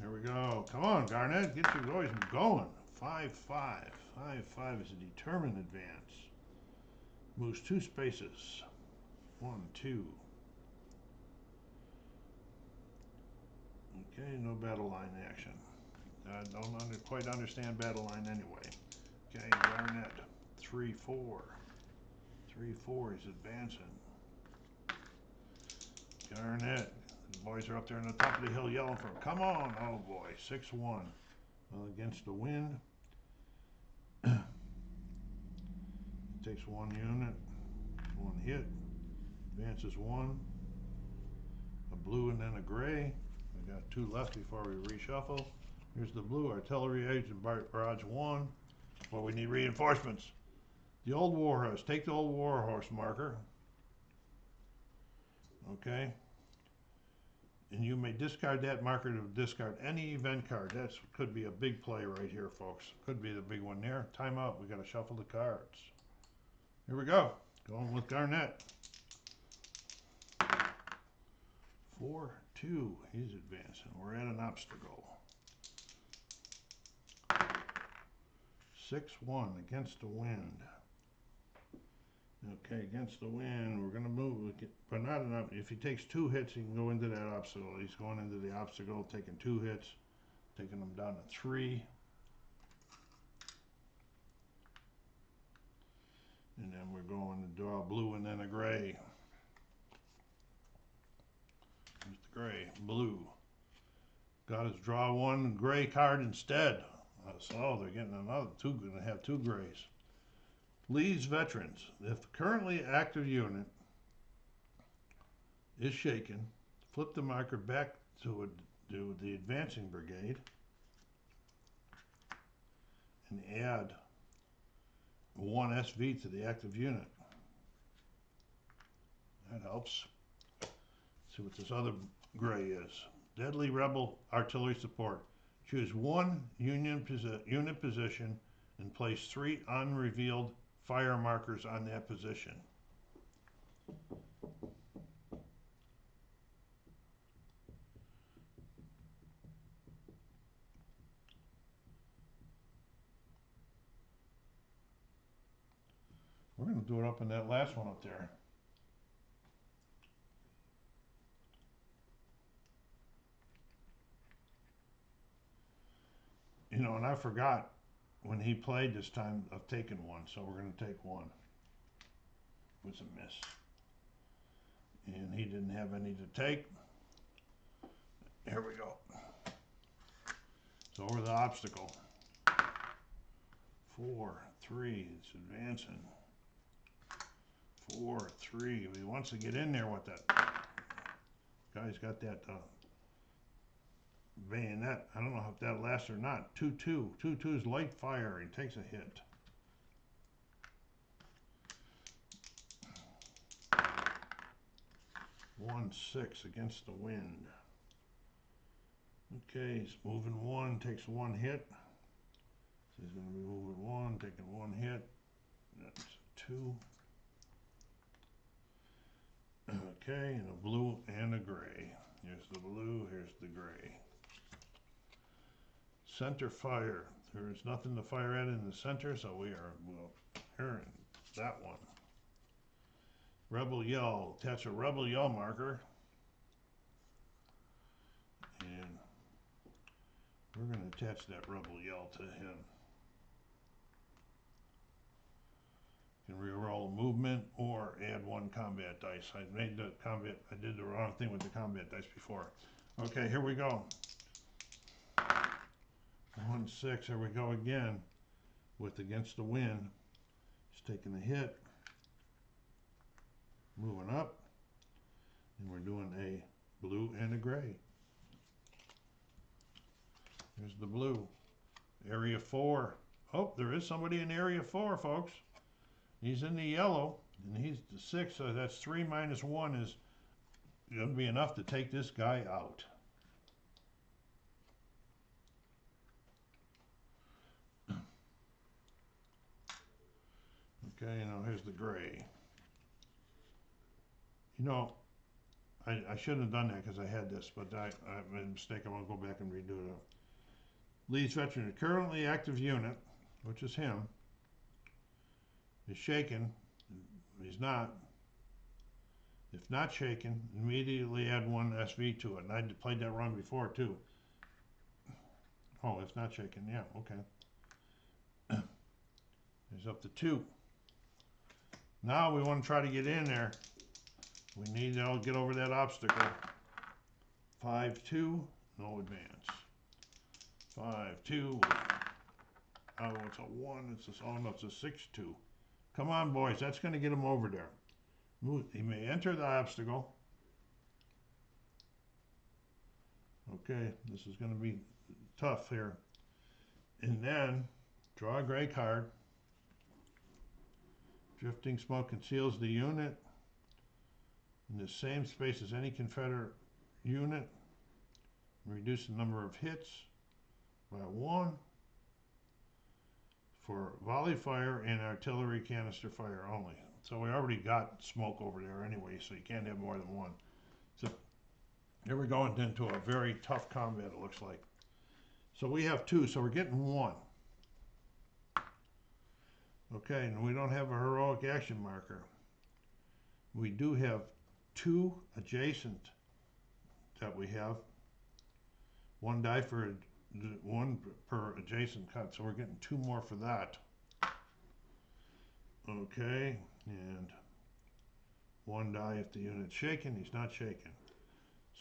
There we go. Come on, Garnet, get your boys going. 5-5. 5-5 is a determined advance. Moves 2 spaces. 1, 2. Okay, no battle line action. I don't quite understand battle line anyway. Okay, Garnet. 3-4. 3-4, he's advancing. Garnet. The boys are up there on the top of the hill yelling for him. Come on! Oh boy, 6-1. Well, against the wind. Takes 1 unit, 1 hit. Advances 1. A blue and then a gray. We got 2 left before we reshuffle. Here's the blue artillery agent barrage 1. Well, we need reinforcements. The old warhorse. Take the old warhorse marker. Okay. And you may discard that marker to discard any event card. That could be a big play right here, folks. Could be the big one there. Time out. We got to shuffle the cards. Here we go. Going with Garnet. 4-2. He's advancing. We're at an obstacle. 6-1 against the wind. Okay, against the wind, we're going to move, but not enough. If he takes 2 hits, he can go into that obstacle. He's going into the obstacle, taking 2 hits, taking them down to 3. And then we're going to draw a blue and then a gray. Here's the gray, blue. Got us draw 1 gray card instead. So they're getting another 2, going to have 2 grays. Lee's veterans. If currently active unit is shaken, flip the marker back to the advancing brigade and add 1 SV to the active unit. That helps. See what this other gray is. Deadly rebel artillery support. Choose 1 unit position and place 3 unrevealed fire markers on that position. We're going to do it up in that last one up there. You know, and I forgot when he played this time of taking 1, so we're going to take 1. It was a miss. And he didn't have any to take. Here we go. So over the obstacle. 4-3, it's advancing. 4-3, he wants to get in there with that. Guy's got that bayonet. I don't know if that lasts or not. 2-2. 2-2 is light fire. He takes a hit. One 6 against the wind. Okay, he's moving 1, takes 1 hit. So he's going to be moving 1, taking 1 hit. That's 2. Okay, and a blue and a gray. Here's the blue, here's the gray. Center fire. There's nothing to fire at in the center, so we'll here in that one. Rebel yell. Attach a rebel yell marker. And we're going to attach that rebel yell to him. You can reroll a movement or add one combat dice. I did the wrong thing with the combat dice before. Okay, here we go. 1-6, here we go again with against the wind. Just taking a hit, moving up, and we're doing a blue and a gray. Here's the blue. Area 4. Oh, there is somebody in area 4, folks. He's in the yellow, and he's the 6, so that's 3 minus 1 is going to be enough to take this guy out. Okay, now here's the gray. You know, I shouldn't have done that because I had this, but I made a mistake. I want to go back and redo it. Leeds veteran, currently active unit, which is him, is shaken. He's not. If not shaken, immediately add 1 SV to it. And I played that run before too. Oh, if not shaken, yeah, okay. He's up to 2. Now we want to try to get in there. We need to get over that obstacle. 5-2, no advance. 5-2. Oh, it's a 1. Oh no, it's a 6-2. Come on, boys. That's going to get him over there. He may enter the obstacle. Okay, this is going to be tough here. And then draw a gray card. Drifting smoke conceals the unit in the same space as any Confederate unit. Reduce the number of hits by 1 for volley fire and artillery canister fire only. So we already got smoke over there anyway, so you can't have more than 1. So here we're going into a very tough combat, it looks like. So we have 2, so we're getting 1. Okay, and we don't have a heroic action marker. We do have 2 adjacent that we have. 1 die for 1 per adjacent cut, so we're getting 2 more for that. Okay, and 1 die if the unit's shaken. He's not shaken.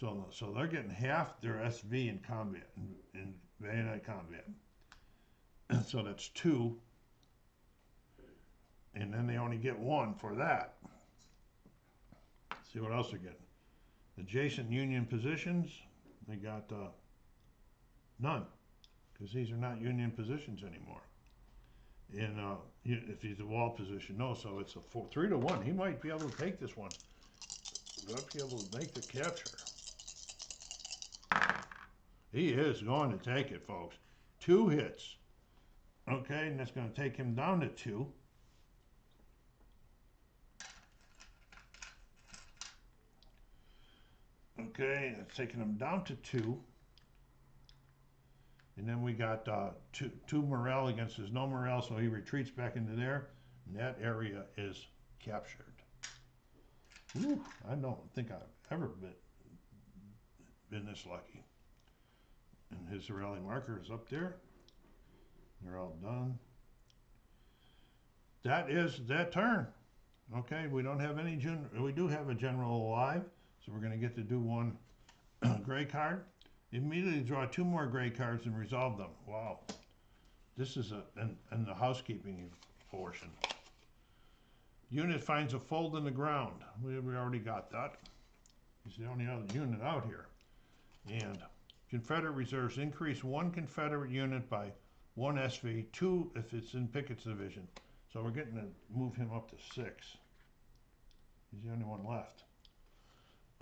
So they're getting half their SV in combat, in bayonet combat. So that's 2. And then they only get 1 for that. See what else they're getting. Adjacent Union positions, they got none, because these are not Union positions anymore. And if he's a wall position, no, so it's a 3-1. He might be able to take this one. He might be able to make the capture. He is going to take it, folks. 2 hits. Okay, and that's going to take him down to 2. Okay, that's taking him down to 2. And then we got 2 morale against his no morale, so he retreats back into there, and that area is captured. Whew, I don't think I've ever been this lucky. And his rally marker is up there. They're all done. That is that turn. Okay, we don't have any we do have a general alive, so we're going to get to do 1 gray card. Immediately draw 2 more gray cards and resolve them. Wow. This is in the housekeeping portion. Unit finds a fold in the ground. We already got that. He's the only other unit out here. And Confederate reserves increase 1 Confederate unit by 1 SV, 2 if it's in Pickett's division. So we're getting to move him up to 6. He's the only one left.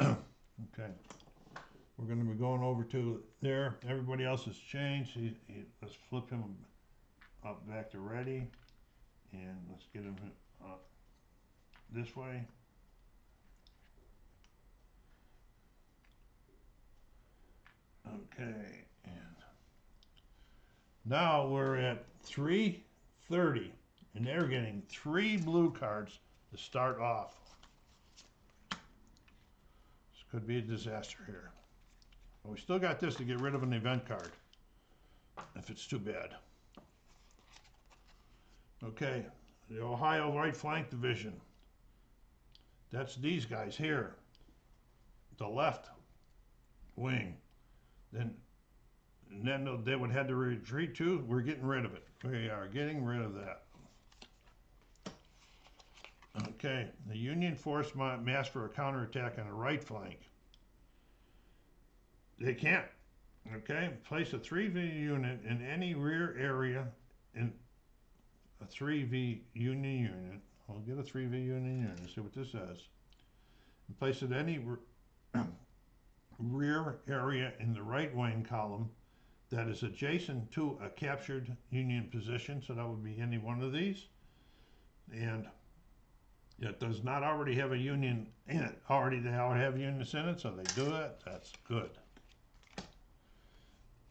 Okay. We're going to be going over to there. Everybody else has changed. Let's flip him up back to ready. And let's get him this way. Okay, and now we're at 330, and they're getting 3 blue cards to start off. This could be a disaster here. But we still got this to get rid of an event card, if it's too bad. Okay, the Ohio right flank division. That's these guys here. The left wing. Then they would have to retreat too. We're getting rid of it. We are getting rid of that. Okay, the Union force mass for a counterattack on the right flank. They can't. Okay, place a 3V unit in any rear area in a 3V Union unit. I'll get a 3V Union unit, see what this says. And place it in any rear area in the right wing column that is adjacent to a captured Union position, so that would be any one of these. And it does not already have a Union in it. Already they have units in it, so they do it. That's good.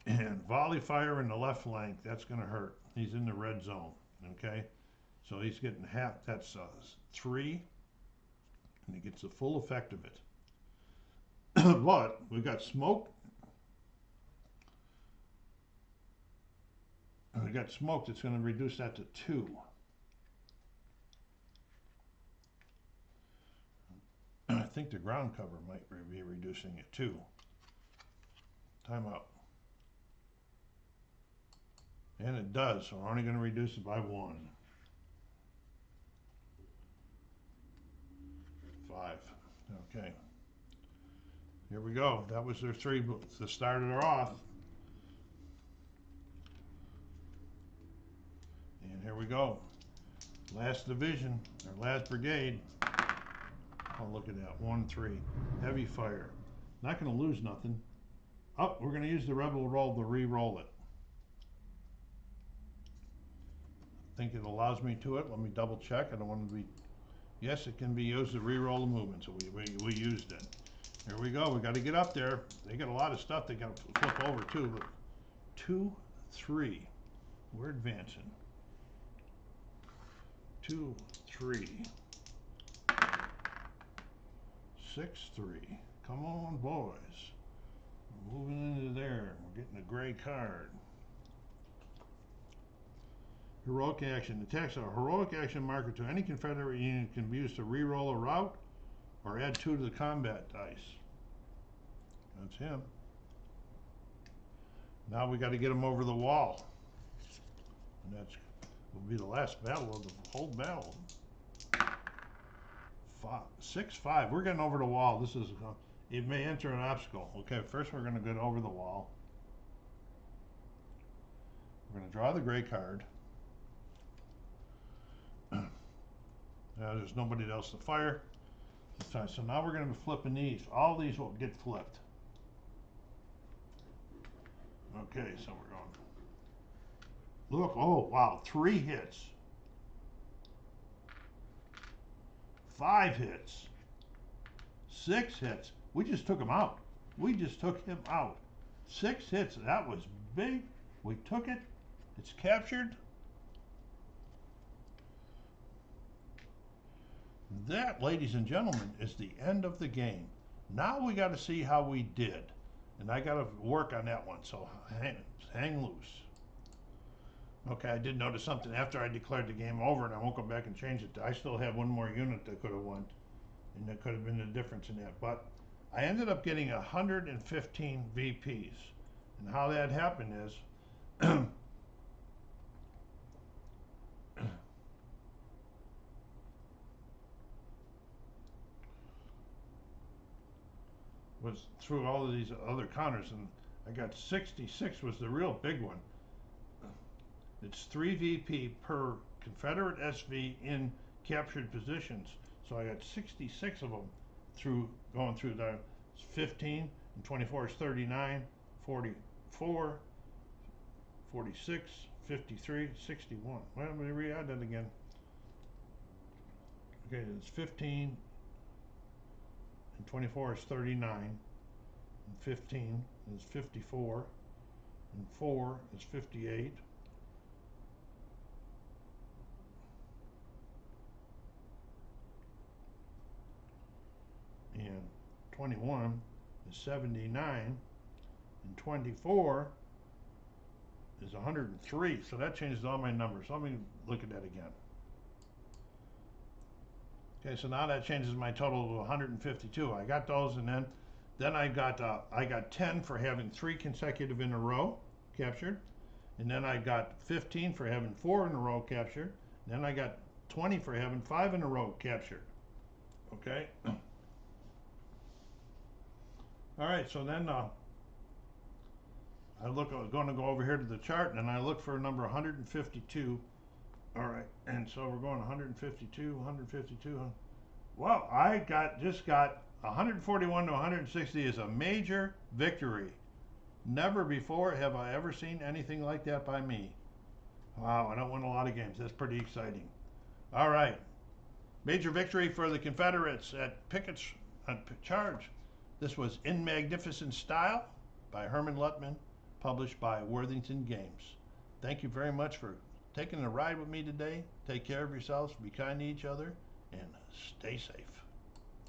And volley fire in the left flank, that's going to hurt. He's in the red zone, okay? So he's getting half, that's 3, and he gets the full effect of it. But we got smoke. And we got smoke that's going to reduce that to 2. And I think the ground cover might be reducing it too. Time out. And it does, so we're only going to reduce it by 1. 5. Okay. Here we go. That was their 3 that started her off. And here we go. Last division, or last brigade. Oh, look at that. 1, 3. Heavy fire. Not going to lose nothing. Oh, we're going to use the rebel roll to re-roll it. I think it allows me to it. Let me double check. I don't want to be... Yes, it can be used to re-roll a movement, so we used it. Here we go. We got to get up there. They got a lot of stuff they got to flip over too. Look. 2, 3. We're advancing. 2, 3. 6, 3. Come on, boys. We're moving into there. We're getting a gray card. Heroic action. Attacks a heroic action marker to any Confederate unit can be used to re-roll a route or add 2 to the combat dice. That's him. Now we got to get him over the wall. And that's will be the last battle of the whole battle. 6, 5. We're getting over the wall. This is it may enter an obstacle. Okay, first we're going to get over the wall. We're going to draw the gray card. Now there's nobody else to fire. So now we're going to be flipping these. All these will get flipped. Okay, so we're going. Look, oh wow, 3 hits. 5 hits. 6 hits. We just took him out. We just took him out. 6 hits. That was big. We took it. It's captured. That, ladies and gentlemen, is the end of the game. Now we got to see how we did. And I got to work on that one, so hang loose. Okay, I did notice something after I declared the game over, and I won't go back and change it. I still have 1 more unit that could have won, and there could have been a difference in that. But I ended up getting 115 VPs. And how that happened is was through all of these other counters, and I got 66 was the real big one. It's 3 VP per Confederate SV in captured positions. So I got 66 of them through going through the 15 and 24 is 39, 44, 46, 53, 61. Well, let me re-add that again. Okay, it's 15 and 24 is 39, and 15 is 54, and 4 is 58. And 21 is 79, and 24 is 103. So that changes all my numbers. Let me look at that again. Okay, so now that changes my total to 152. I got those, and then I got 10 for having 3 consecutive in a row captured, and then I got 15 for having 4 in a row captured. Then I got 20 for having 5 in a row captured. Okay. All right, so then I'm going to go over here to the chart, and I look for number 152. All right, and so we're going 152, 152. Well, I just got 141 to 160 is a major victory. Never before have I ever seen anything like that by me. Wow, I don't win a lot of games. That's pretty exciting. All right, major victory for the Confederates at Pickett's Charge. This was In Magnificent Style by Herman Luttmann, published by Worthington Games. Thank you very much for taking a ride with me today. Take care of yourselves, be kind to each other, and stay safe.